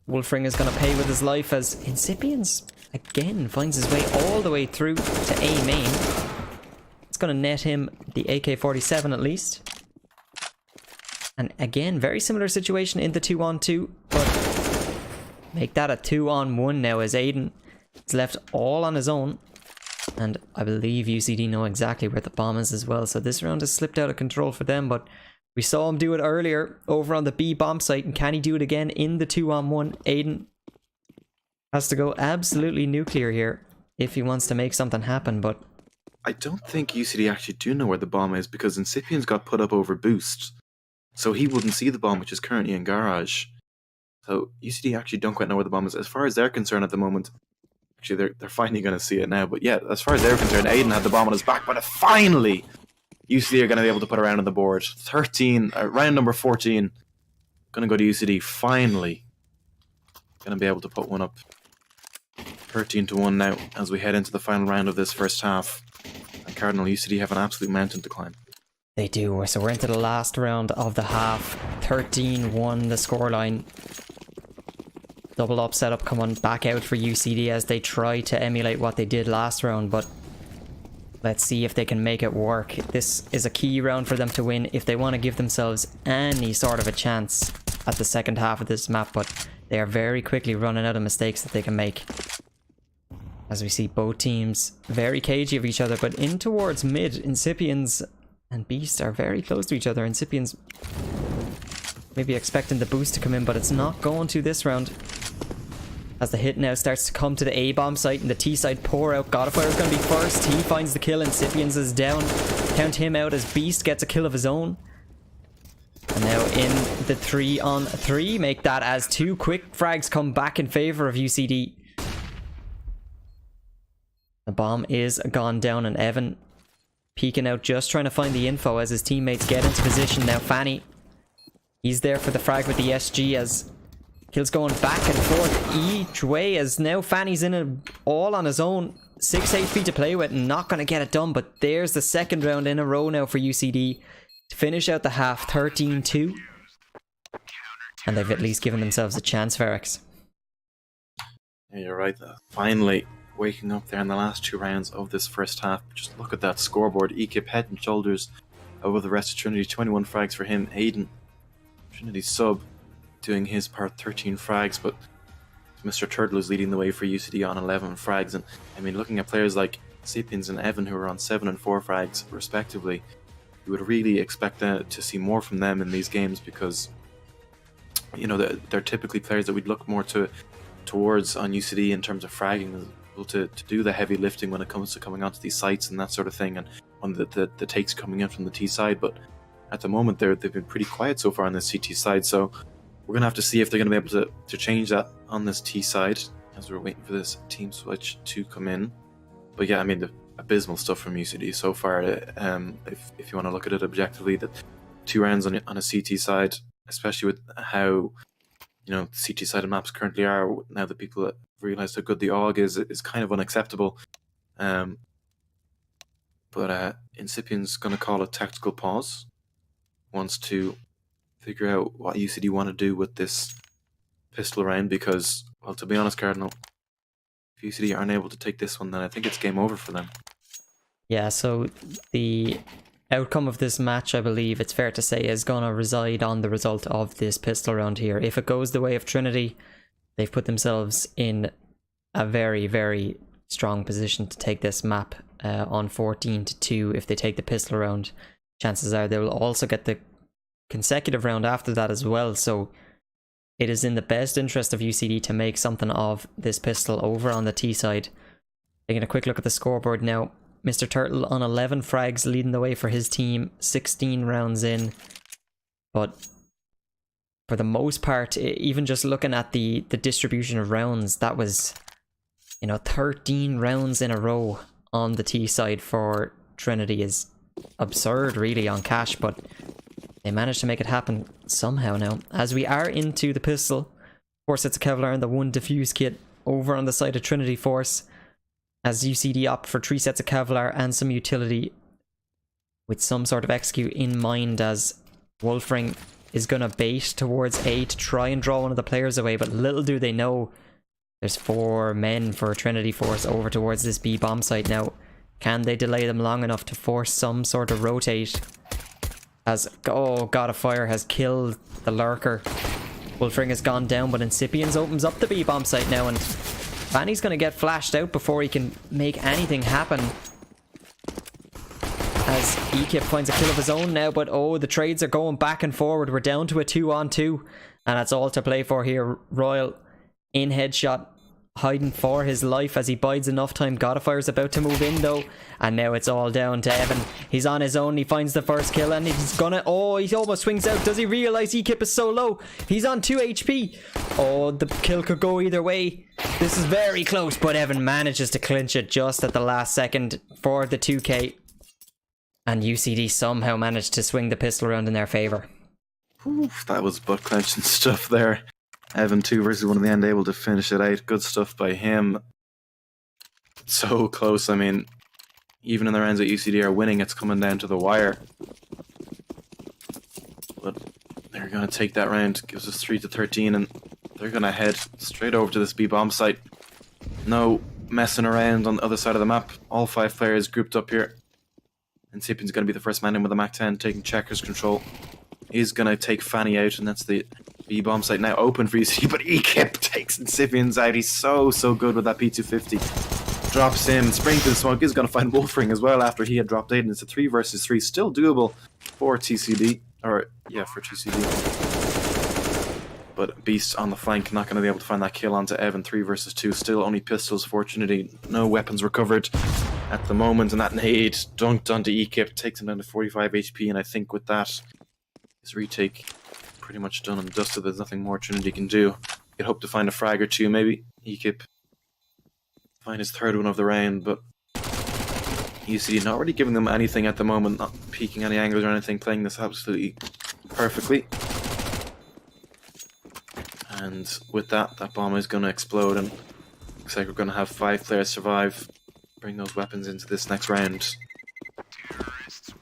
Wolfring is going to pay with his life as Incipience again finds his way all the way through to A main. It's going to net him the AK-47 at least. And again, very similar situation in the 2-on-2, but make that a 2-on-1 now as Aiden is left all on his own. And I believe UCD know exactly where the bomb is as well. So this round has slipped out of control for them. But we saw him do it earlier over on the B bomb site. And can he do it again in the 2-on-1? Aiden has to go absolutely nuclear here if he wants to make something happen. But I don't think UCD actually do know where the bomb is, because Incipien's got put up over boost. So he wouldn't see the bomb, which is currently in garage. So UCD actually don't quite know where the bomb is. As far as they're concerned at the moment, actually they're finally going to see it now. But yeah, as far as they're concerned, Aiden had the bomb on his back, but finally UCD are going to be able to put a round on the board. 13, round number 14, going to go to UCD. Finally going to be able to put one up. 13-1 now as we head into the final round of this first half. And Cardinal, UCD have an absolute mountain to climb. they do. So we're into the last round of the half. 13-1 the scoreline. Double up setup coming back out for UCD as they try to emulate what they did last round, but let's see if they can make it work. This is a key round for them to win if they want to give themselves any sort of a chance at the second half of this map, but they are very quickly running out of mistakes that they can make. As we see both teams very cagey of each other, but in towards mid, Incipiens and Beast are very close to each other. Incipiens maybe expecting the boost to come in, but it's not going to this round. As the hit now starts to come to the A-bomb site and the T side pour out. Godfire is going to be first. He finds the kill. Incipiens is down. Count him out as Beast gets a kill of his own. And now in the 3-on-3. Make that as two quick frags come back in favor of UCD. The bomb is gone down and Evan peeking out, just trying to find the info as his teammates get into position. Now Fanny, he's there for the frag with the SG as kills going back and forth each way, as now Fanny's in it all on his own. 6 HP to play with and not going to get it done, but there's the second round in a row now for UCD to finish out the half. 13-2, and they've at least given themselves a chance, Ferrex. Yeah, you're right. Finally waking up there in the last two rounds of this first half. Just look at that scoreboard. Ekip head and shoulders over the rest of Trinity. 21 frags for him. Aiden, Trinity sub, doing his part, 13 frags, but Mr. Turtle is leading the way for UCD on 11 frags. And I mean, looking at players like Sapiens and Evan, who are on 7 and 4 frags respectively, you would really expect to see more from them in these games, because you know they're typically players that we'd look more towards on UCD in terms of fragging, to do the heavy lifting when it comes to coming onto these sites and that sort of thing, and on the takes coming in from the T side. But at the moment they've been pretty quiet so far on the CT side, so we're going to have to see if they're going to be able to change that on this T side as we're waiting for this team switch to come in. But yeah, I mean, the abysmal stuff from UCD so far. If you want to look at it objectively, that 2 rounds on a CT side, especially with how CT side maps currently are, now that people have realised how good the AUG is kind of unacceptable. But Incipien's going to call a tactical pause. Wants to figure out what UCD want to do with this pistol round, because, well, to be honest, Cardinal, if UCD aren't able to take this one, then I think it's game over for them. Yeah, so the outcome of this match, I believe it's fair to say, is going to reside on the result of this pistol round here. If it goes the way of Trinity, they've put themselves in a very, very strong position to take this map on 14-2. If they take the pistol round, chances are they will also get the consecutive round after that as well. So it is in the best interest of UCD to make something of this pistol over on the T side. Taking a quick look at the scoreboard now. Mr. Turtle on 11 frags, leading the way for his team, 16 rounds in. But for the most part, even just looking at the distribution of rounds, that was, 13 rounds in a row on the T side for Trinity is absurd really on cash, but they managed to make it happen somehow now. As we are into the pistol, 4 sets of Kevlar and the 1 diffuse kit over on the side of Trinity Force, as UCD opt for 3 sets of Kevlar and some utility with some sort of execute in mind, as Wolfring is going to bait towards A to try and draw one of the players away, but little do they know there's 4 men for Trinity Force over towards this B bomb site. Now, can they delay them long enough to force some sort of rotate? As, oh, God of Fire has killed the lurker. Wolfring has gone down, but Incipiens opens up the B bomb site now, and Fanny's going to get flashed out before he can make anything happen. As Ekip finds a kill of his own now, but oh, the trades are going back and forward. We're down to a 2-on-2, and that's all to play for here. Royal in headshot, hiding for his life as he bides enough time. Godifire's about to move in though, and now it's all down to Evan. He's on his own, he finds the first kill, and he's gonna, oh, he almost swings out. Does he realise Ekip is so low? He's on 2 HP. Oh, the kill could go either way. This is very close, but Evan manages to clinch it just at the last second for the 2k. And UCD somehow managed to swing the pistol around in their favour. That was butt clenching stuff there. Evan 2 versus 1 in the end, able to finish it out. Good stuff by him. So close. I mean, even in the rounds that UCD are winning, it's coming down to the wire. But they're going to take that round. Gives us 3-13, and they're going to head straight over to this B-bomb site. No messing around on the other side of the map. All 5 players grouped up here. Incipien's going to be the first man in with a MAC-10, taking checkers control. He's going to take Fanny out, and that's the B-bomb site now open for UCD, but Ekip takes Incipien's out. He's so good with that P250. Drops him, spraying through the smoke. He's going to find Wolfring as well after he had dropped Aiden. It's a 3 versus 3, still doable for TCD, or yeah, for TCD. But Beast on the flank, not going to be able to find that kill onto Evan. 3 versus 2, still only pistols for Trinity. No weapons recovered at the moment, and that nade dunked onto Ekip, takes him down to 45 HP, and I think with that, his retake pretty much done and dusted. There's nothing more Trinity can do. You'd hope to find a frag or two, maybe. Ekip find his 3rd one of the round, but UCD not really giving them anything at the moment, not peeking any angles or anything, playing this absolutely perfectly. And with that, that bomb is going to explode, and looks like we're going to have 5 players survive. Bring those weapons into this next round.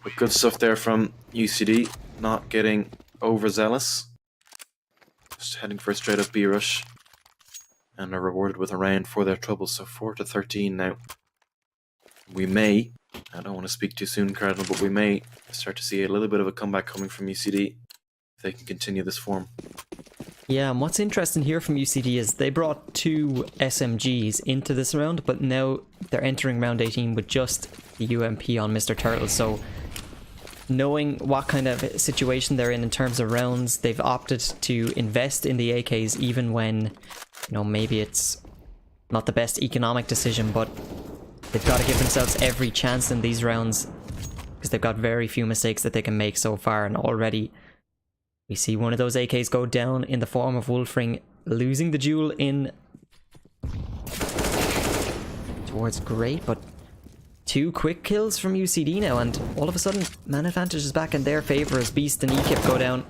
But good stuff there from UCD, not getting overzealous. Just heading for a straight up B rush. And are rewarded with a round for their trouble, so 4-13 now. We may, I don't want to speak too soon, Cardinal, but we may start to see a little bit of a comeback coming from UCD if they can continue this form. Yeah, and what's interesting here from UCD is they brought 2 SMGs into this round, but now they're entering round 18 with just the UMP on Mr. Turtle, so knowing what kind of situation they're in terms of rounds, they've opted to invest in the AKs even when, you know, maybe it's not the best economic decision, but they've got to give themselves every chance in these rounds because they've got very few mistakes that they can make so far, and already we see one of those AKs go down in the form of Wolfring, losing the duel in towards Great, but 2 quick kills from UCD now, and all of a sudden man advantage is back in their favour as Beast and Ekip go down.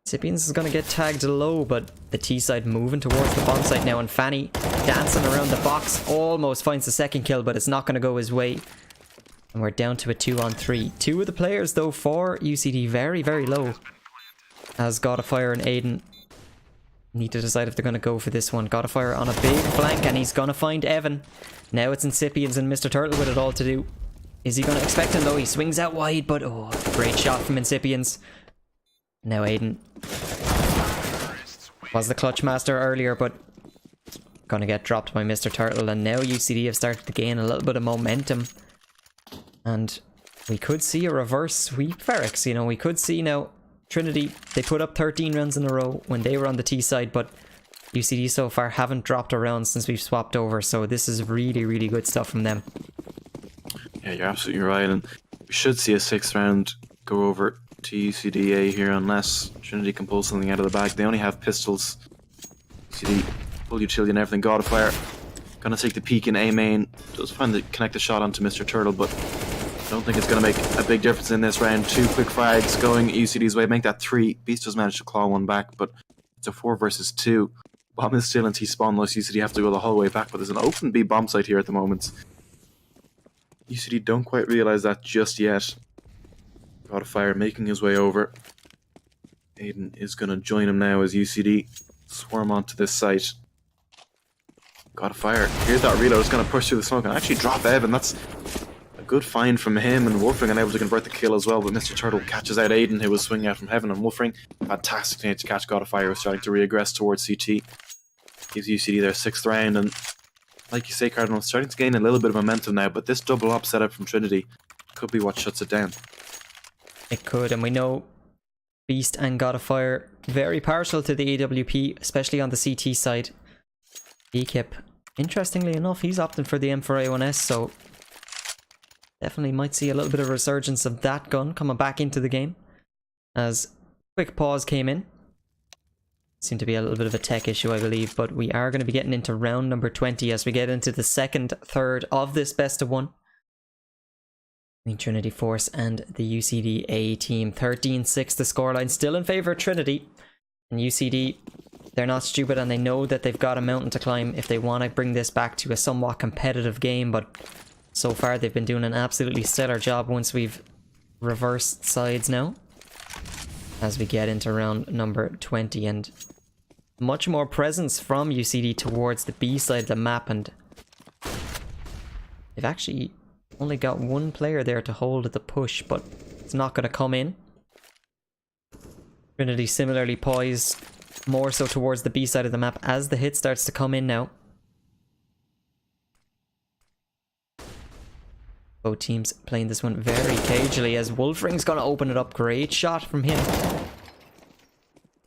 Incipiens is going to get tagged low, but the T side moving towards the bomb site now, and Fanny dancing around the box almost finds the 2nd kill, but it's not going to go his way. And we're down to a 2-on-3. 2 of the players, though, for UCD very, very low. As Godifier and Aiden need to decide if they're going to go for this one. Godifier on a big flank, and he's going to find Evan. Now it's Incipiens and Mr. Turtle with it all to do. Is he going to expect him, though? He swings out wide, but oh, great shot from Incipiens. Now Aiden was the clutch master earlier, but going to get dropped by Mr. Turtle. And now UCD have started to gain a little bit of momentum. And we could see a reverse sweep Ferrex, you know, we could see now Trinity, they put up 13 rounds in a row when they were on the T side, but UCD so far haven't dropped a round since we've swapped over, so this is really, really good stuff from them. Yeah, you're absolutely right, and we should see a 6th round go over to UCDA here unless Trinity can pull something out of the bag. They only have pistols. UCD, full utility and everything, Godifier. Gonna take the peek in A main. Does find the connect the shot onto Mr. Turtle, but I don't think it's gonna make a big difference in this round. 2 quick frags going UCD's way, make that 3. Beast has managed to claw one back, but it's a 4 versus 2. Bomb is still in T-spawn, unless UCD have to go the whole way back, but there's an open B bomb site here at the moment. UCD don't quite realize that just yet. Godifier making his way over. Aiden is gonna join him now as UCD swarm onto this site. Godifier, here's that reload, it's going to push through the smoke and actually drop Evan. That's a good find from him, and Wolfring unable to convert the kill as well, but Mr. Turtle catches out Aiden, who was swinging out from heaven, and Wolfring, fantastic to catch Godifier, who was starting to regress towards CT. gives UCD their 6th round, and like you say, Cardinal, starting to gain a little bit of momentum now, but this double up setup from Trinity could be what shuts it down. It could, and we know Beast and God of Fire very partial to the AWP, especially on the CT side. Ekip, interestingly enough, he's opting for the M4A1S, so definitely might see a little bit of resurgence of that gun coming back into the game. As quick pause came in. Seemed to be a little bit of a tech issue, I believe, but we are going to be getting into round number 20 as we get into the second third of this best of one. Trinity Force and the UCD A team. 13-6 the scoreline, still in favour of Trinity. And UCD, they're not stupid and they know that they've got a mountain to climb if they want to bring this back to a somewhat competitive game, but so far they've been doing an absolutely stellar job once we've reversed sides now. As we get into round number 20, and much more presence from UCD towards the B side of the map, and they've actually only got one player there to hold the push, but it's not going to come in. Trinity similarly poised more so towards the B side of the map as the hit starts to come in now. Both teams playing this one very cagely as Wolfring's going to open it up. Great shot from him.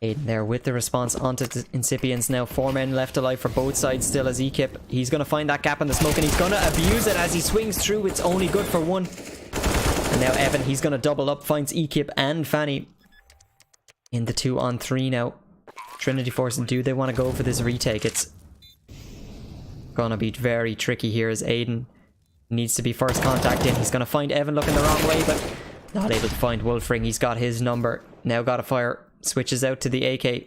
Aiden there with the response onto the Incipients now. 4 men left alive for both sides still as Ekip. He's going to find that gap in the smoke and he's going to abuse it as he swings through. It's only good for one. And now Evan, he's going to double up, finds Ekip and Fanny in the 2-on-3 now. Trinity Force, do they want to go for this retake? It's going to be very tricky here as Aiden needs to be first contact in. He's going to find Evan looking the wrong way, but not able to find Wolfring. He's got his number. Now got a fire. Switches out to the AK.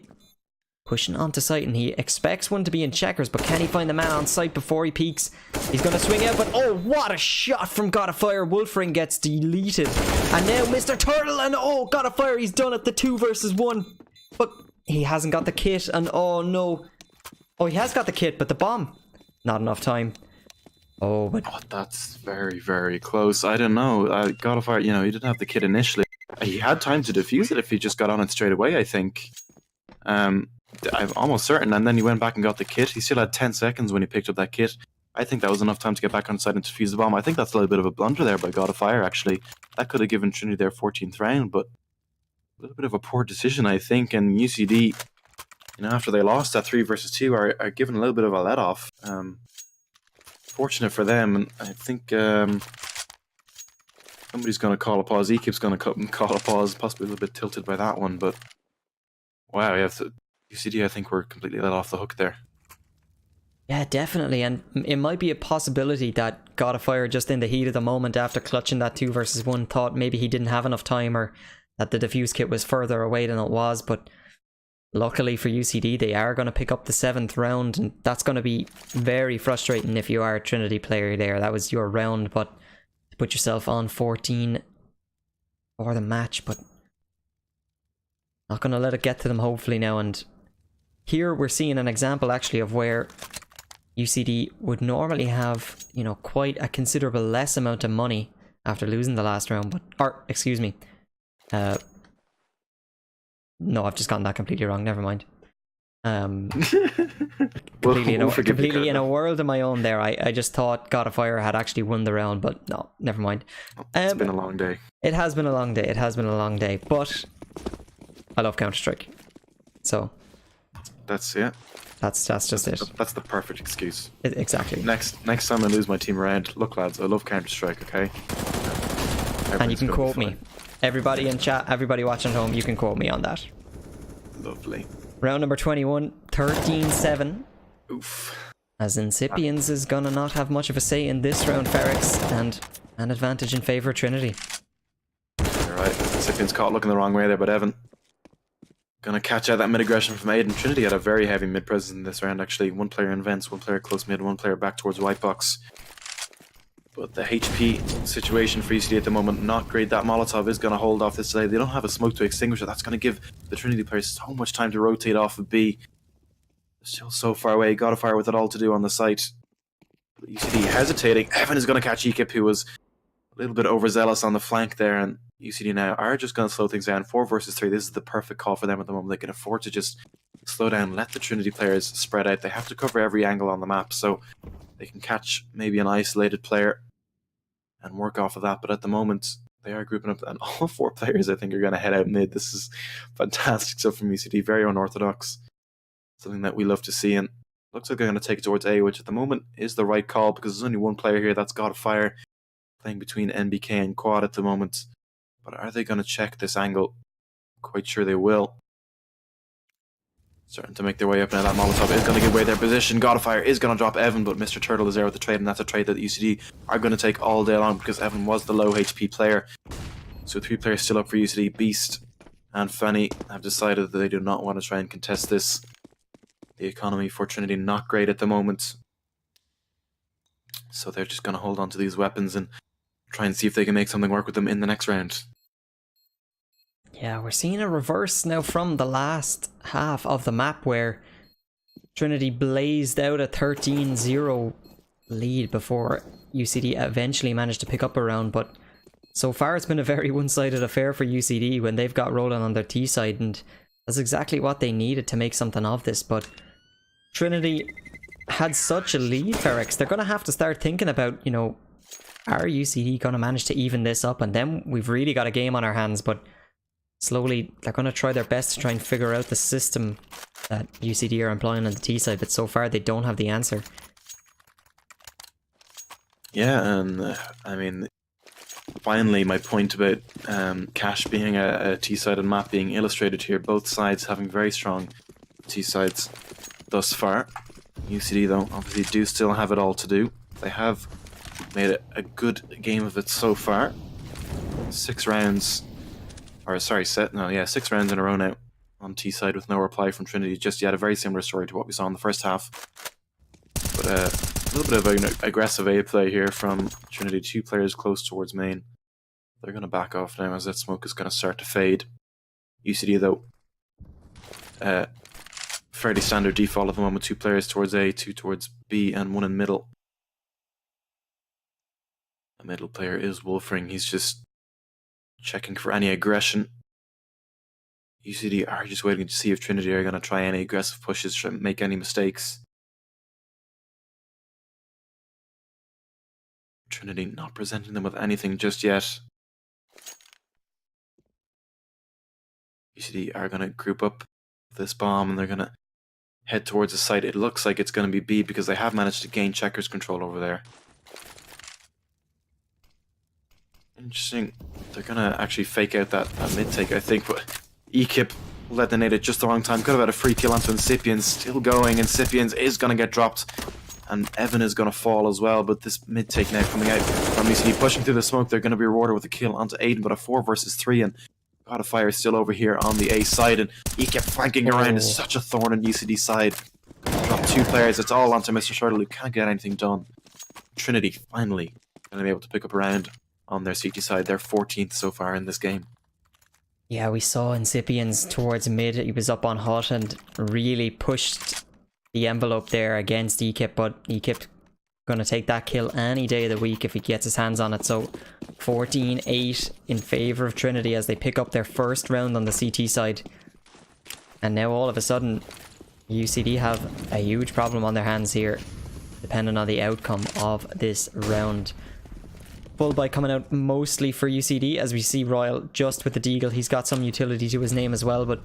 Pushing onto site, and he expects one to be in checkers, but can he find the man on site before he peeks? He's going to swing out, but oh, what a shot from God of Fire. Wolfring gets deleted. And now Mr. Turtle, and oh, God of Fire, he's done it. The 2 versus 1. But he hasn't got the kit, and oh no. Oh, he has got the kit, but the bomb. Not enough time. Oh, but that's very, very close. I don't know. God of Fire, you know, he didn't have the kit initially. He had time to defuse it if he just got on it straight away, I think. I'm almost certain. And then he went back and got the kit. He still had 10 seconds when he picked up that kit. I think that was enough time to get back on site and defuse the bomb. I think that's a little bit of a blunder there by God of Fire, actually. That could have given Trinity their 14th round, but a little bit of a poor decision, I think. And UCD, you know, after they lost that 3 versus 2, are given a little bit of a let-off. Fortunate for them, and I think somebody's going to call a pause. Ekip's going to call a pause, possibly a little bit tilted by that one, but wow, UCD, I think we're completely let off the hook there. yeah, definitely, and it might be a possibility that God of Fire, just in the heat of the moment after clutching that 2 versus 1, thought maybe he didn't have enough time or that the defuse kit was further away than it was, but luckily for UCD, they are going to pick up the 7th round, and that's going to be very frustrating if you are a Trinity player there. That was your round, but to put yourself on 14 for the match, but not going to let it get to them hopefully now. And here we're seeing an example actually of where UCD would normally have, you know, quite a considerable less amount of money after losing the last round, but, or excuse me, no, I've just gotten that completely wrong. Never mind. Completely in a world of my own there. I just thought God of Fire had actually won the round, but no, never mind. It's been a long day. It has been a long day. It has been a long day, but I love Counter-Strike. So that's it. That's just it. That's the perfect excuse. Exactly. Next time I lose my team around, look lads, I love Counter-Strike, okay? And you can quote me. Everybody in chat, everybody watching at home, you can quote me on that. Lovely. Round number 21, 13-7. Oof. As Incipients is gonna not have much of a say in this round, Ferrex, and an advantage in favour of Trinity. You're right. Incipients caught looking the wrong way there, but Evan gonna catch out that mid aggression from Aiden. Trinity had a very heavy mid presence in this round, actually. 1 player in vents, 1 player close mid, 1 player back towards white box. But the HP situation for UCD at the moment, not great. That Molotov is going to hold off this side. They don't have a smoke to extinguish it. That's going to give the Trinity players so much time to rotate off of B. They're still so far away. God of Fire with it all to do on the site. UCD hesitating. Evan is going to catch Ekip, who was a little bit overzealous on the flank there. And UCD now are just going to slow things down. 4 versus 3. This is the perfect call for them at the moment. They can afford to just slow down, let the Trinity players spread out. They have to cover every angle on the map, so they can catch maybe an isolated player and work off of that. But at the moment, they are grouping up, and all 4 players, I think, are going to head out mid. This is fantastic stuff from UCD. Very unorthodox. Something that we love to see, and looks like they're going to take it towards A, which at the moment is the right call, because there's only one player here that's got a fire, playing between NBK and Quad at the moment. But are they going to check this angle? Quite sure they will. Starting to make their way up now. That Molotov is going to give away their position. Godfire is going to drop Evan, but Mr. Turtle is there with the trade, and that's a trade that UCD are going to take all day long, because Evan was the low HP player. So 3 players still up for UCD. Beast and Fanny have decided that they do not want to try and contest this. The economy for Trinity not great at the moment. So they're just going to hold on to these weapons and try and see if they can make something work with them in the next round. Yeah, we're seeing a reverse now from the last half of the map, where Trinity blazed out a 13-0 lead before UCD eventually managed to pick up a round. But so far it's been a very one-sided affair for UCD when they've got rolling on their T side, and that's exactly what they needed to make something of this. But Trinity had such a lead, Ferex. They're going to have to start thinking about, you know, are UCD going to manage to even this up? And then we've really got a game on our hands. But slowly they're going to try their best to try and figure out the system that UCD are employing on the T side, but so far they don't have the answer. Yeah, and I mean, finally my point about Cash being a T-sided map being illustrated here. Both sides having very strong T-sides thus far. UCD though obviously do still have it all to do. They have made a good game of it so far. 6 rounds, or sorry, 6 rounds in a row now on T side with no reply from Trinity just yet. A very similar story to what we saw in the first half. But a little bit of an aggressive A play here from Trinity. 2 players close towards main. They're going to back off now as that smoke is going to start to fade. UCD though, fairly standard default at the moment. 2 players towards A, 2 towards B, and 1 in middle. The middle player is Wolfring. He's just checking for any aggression. UCD are just waiting to see if Trinity are going to try any aggressive pushes, try and make any mistakes. Trinity not presenting them with anything just yet. UCD are going to group up this bomb and they're going to head towards the site. It looks like it's going to be B because they have managed to gain checkers control over there. Interesting. They're going to actually fake out that mid-take, I think, but Ekip detonated at just the wrong time. Could have had a free kill onto Incipiens. Still going. Incipiens is going to get dropped. And Evan is going to fall as well. But this mid-take now coming out from UCD, pushing through the smoke. They're going to be rewarded with a kill onto Aiden, but a 4 versus 3. And Godfire is still over here on the A side. And Ekip flanking around is such a thorn on UCD's side. Drop 2 players. It's all onto Mr. Turtle, who can't get anything done. Trinity finally going to be able to pick up a round on their CT side. They're 14th so far in this game. Yeah, we saw Incipiens towards mid. He was up on hot and really pushed the envelope there against Ekip, but Ekip gonna take that kill any day of the week if he gets his hands on it. So 14-8 in favour of Trinity as they pick up their first round on the CT side. And now all of a sudden UCD have a huge problem on their hands here, depending on the outcome of this round. Full buy coming out mostly for UCD, as we see Royal just with the deagle. He's got some utility to his name as well, but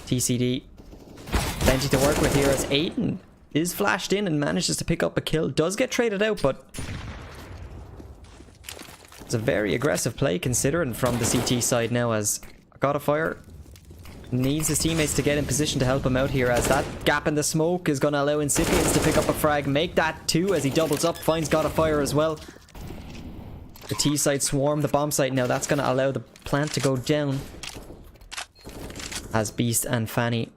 TCD plenty to work with here as Aiden is flashed in and manages to pick up a kill. Does get traded out, but it's a very aggressive play considering from the CT side now, as Godfire needs his teammates to get in position to help him out here, as that gap in the smoke is going to allow Incipiens to pick up a frag, make that 2 as he doubles up, finds Godfire as well. The T side swarm, the bomb site now, that's going to allow the plant to go down, as Beast and Fanny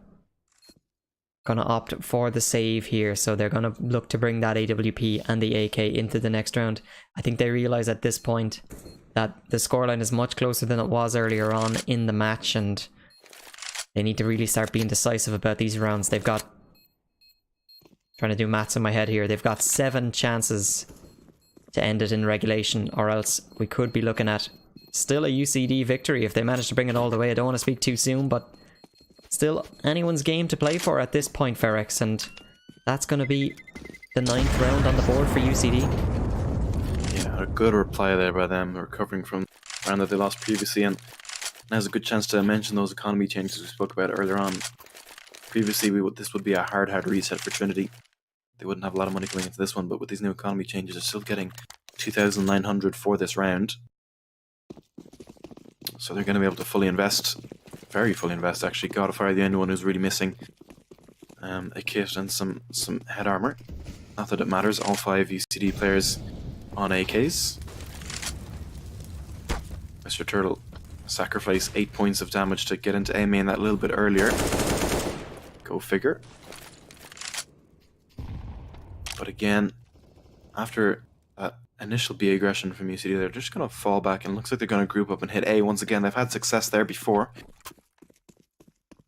going to opt for the save here. So they're going to look to bring that AWP and the AK into the next round. I think they realize at this point that the scoreline is much closer than it was earlier on in the match, and they need to really start being decisive about these rounds. They've got, trying to do maths in my head here, they've got 7 chances to end it in regulation, or else we could be looking at still a UCD victory if they manage to bring it all the way. I don't want to speak too soon, but still anyone's game to play for at this point, Ferex, and that's going to be the 9th round on the board for UCD. Yeah, a good reply there by them, recovering from the round that they lost previously, and now's a good chance to mention those economy changes we spoke about earlier on. Previously, this would be a hard reset for Trinity. They wouldn't have a lot of money going into this one, but with these new economy changes, they're still getting 2,900 for this round. So they're going to be able to fully invest, very fully invest actually. God of Fire, the only one who's really missing a kit and some head armor. Not that it matters, all 5 UCD players on AKs. Mr. Turtle sacrifice 8 points of damage to get into A main that little bit earlier. Go figure. But again, after that initial B aggression from UCD, they're just going to fall back, and looks like they're going to group up and hit A once again. They've had success there before.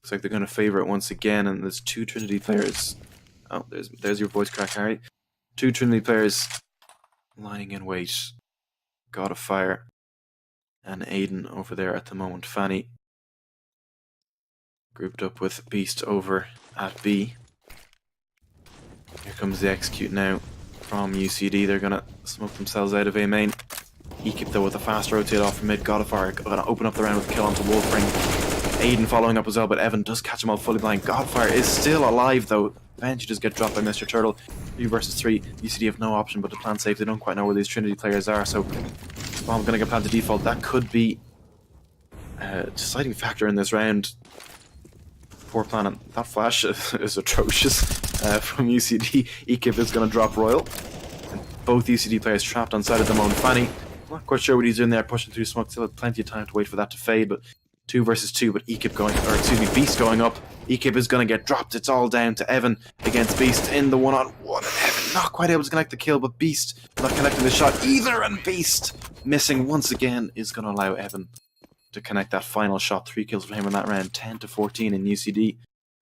Looks like they're going to favor it once again, and there's 2 Trinity players. Oh, there's your voice crack, Harry. 2 Trinity players lying in wait. God of Fire and Aiden over there at the moment. Fanny grouped up with Beast over at B. Here comes the execute now from UCD. They're going to smoke themselves out of A main. Ekip though with a fast rotate off from mid. God of Fire going to open up the round with a kill onto Wolfring. Aiden following up as well, but Evan does catch him all fully blind. God of Fire is still alive though. Eventually just get dropped by Mr. Turtle. 3 versus 3. UCD have no option but to plant safe. They don't quite know where these Trinity players are, so bomb going to get planted default. That could be a deciding factor in this round. Poor plan. That flash is atrocious from UCD. Ekip is going to drop Royal. And both UCD players trapped on side of their own. Fanny, not quite sure what he's doing there, pushing through smoke. Still had plenty of time to wait for that to fade, but 2 versus 2, but Ekip going, or excuse me, Beast going up. Ekip is going to get dropped. It's all down to Evan against Beast in the one-on-one. Evan not quite able to connect the kill, but Beast not connecting the shot either, and Beast missing once again is going to allow Evan to connect that final shot. 3 kills for him in that round, 10-14 in UCD.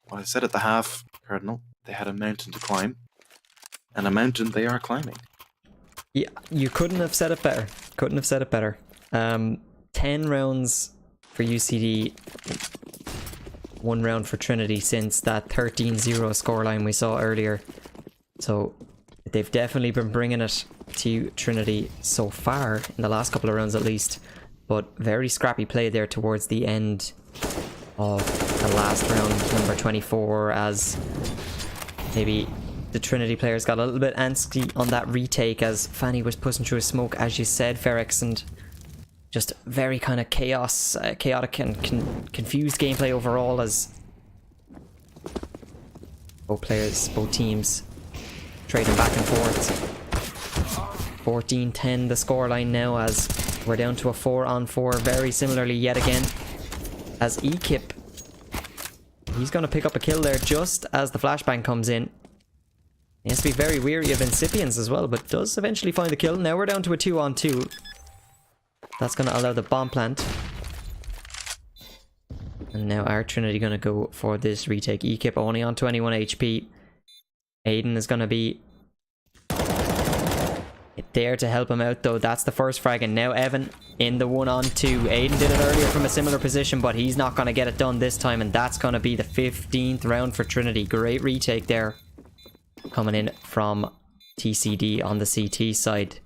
What I said at the half, Cardinal, they had a mountain to climb, and a mountain they are climbing. Yeah, you couldn't have said it better. Couldn't have said it better. 10 rounds for UCD, 1 round for Trinity since that 13-0 scoreline we saw earlier. So they've definitely been bringing it to Trinity so far, in the last couple of rounds at least. But very scrappy play there towards the end of the last round, number 24, as maybe the Trinity players got a little bit antsy on that retake as Fanny was pushing through a smoke, as you said, Ferex, and just very kind of chaotic and confused gameplay overall as both teams trading back and forth. 14-10 the scoreline now as we're down to a 4-on-4, very similarly yet again, as Ekip, he's going to pick up a kill there just as the flashbang comes in. He has to be very wary of incipients as well, but does eventually find the kill. Now we're down to a 2-on-2. That's going to allow the bomb plant. And now our Trinity going to go for this retake. Ekip only on 21 HP. Aiden is going to be there to help him out though. That's the first frag, and now Evan in the 1-on-2. Aiden did it earlier from a similar position, but he's not going to get it done this time, and that's going to be the 15th round for Trinity. Great retake there coming in from TCD on the CT side.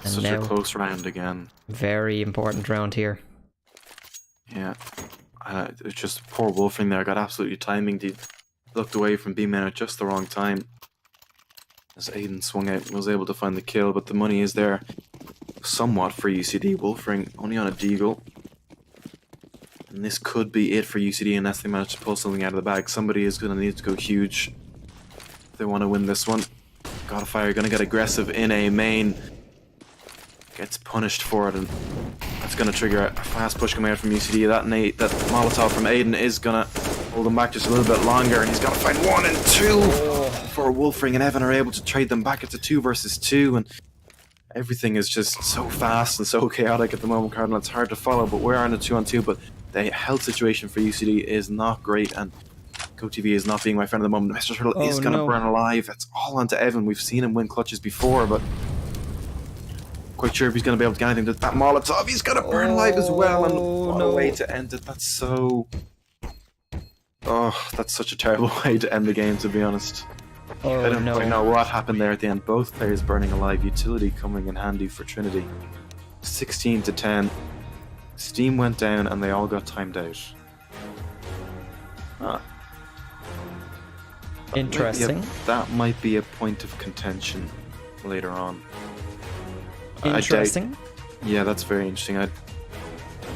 And such now, a close round again. Very important round here. Yeah. It's just poor Wolfring there, got absolutely timing. He looked away from B-Man at just the wrong time as Aiden swung out and was able to find the kill, but the money is there somewhat for UCD. Wolfring only on a deagle, and this could be it for UCD unless they manage to pull something out of the bag. Somebody is going to need to go huge if they want to win this one. God of Fire going to get aggressive in A main, gets punished for it, and that's going to trigger a fast push coming out from UCD. That Molotov from Aiden is going to hold him back just a little bit longer, and he's got to find 1 and 2 before Wolfring and Evan are able to trade them back. It's a 2 versus 2, and everything is just so fast and so chaotic at the moment, Cardinal. It's hard to follow, but we're on a 2-on-2, but the health situation for UCD is not great, and GoTV is not being my friend at the moment. Mr. Turtle is going to no. burn alive. It's all onto Evan. We've seen him win clutches before, but quite sure if he's going to be able to get anything. That Molotov, he's going to burn alive as well. And what a way to end it. That's so... Oh, that's such a terrible way to end the game, to be honest. I don't quite know what happened there at the end. Both players burning alive. Utility coming in handy for Trinity. 16-10. Steam went down and they all got timed out. Interesting. That might be a point of contention later on. Interesting. Yeah, that's very interesting. I'd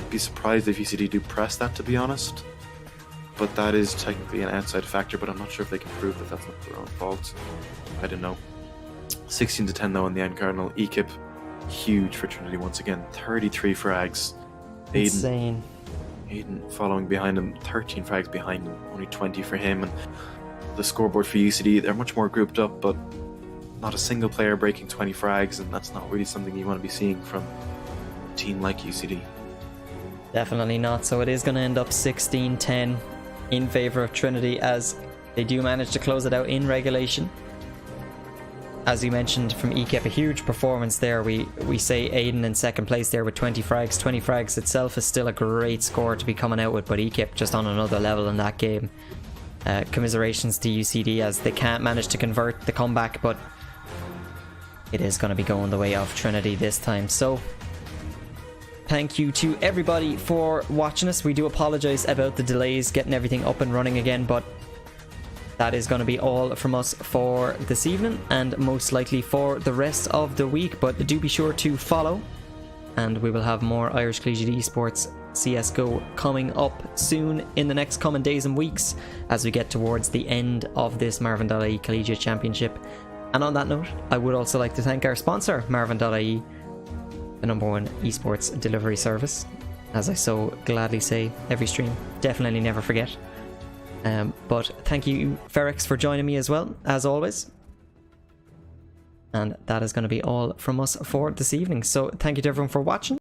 be surprised if UCD do press that, to be honest. But that is technically an outside factor, but I'm not sure if they can prove that that's not their own fault. I don't know. 16-10 though in the end, Cardinal. Ekip, huge for Trinity once again. 33 frags. Insane. Aiden following behind him, 13 frags behind him, only 20 for him. And the scoreboard for UCD, they're much more grouped up, but not a single player breaking 20 frags, and that's not really something you want to be seeing from a team like UCD. Definitely not. So it is going to end up 16-10 in favor of Trinity, as they do manage to close it out in regulation. As you mentioned from Ekip, a huge performance there. We say Aiden in second place there with 20 frags. 20 frags itself is still a great score to be coming out with, but Ekip just on another level in that game. Commiserations to UCD as they can't manage to convert the comeback, but it is going to be going the way of Trinity this time. So thank you to everybody for watching us. We do apologize about the delays getting everything up and running again, but that is going to be all from us for this evening and most likely for the rest of the week. But do be sure to follow, and we will have more Irish Collegiate Esports CSGO coming up soon in the next coming days and weeks as we get towards the end of this Marvin.ie Collegiate Championship. And on that note, I would also like to thank our sponsor, Marvin.ie, the #1 esports delivery service, as I so gladly say every stream. Definitely never forget. But thank you, Ferrex, for joining me as well, as always. And that is going to be all from us for this evening. So thank you to everyone for watching.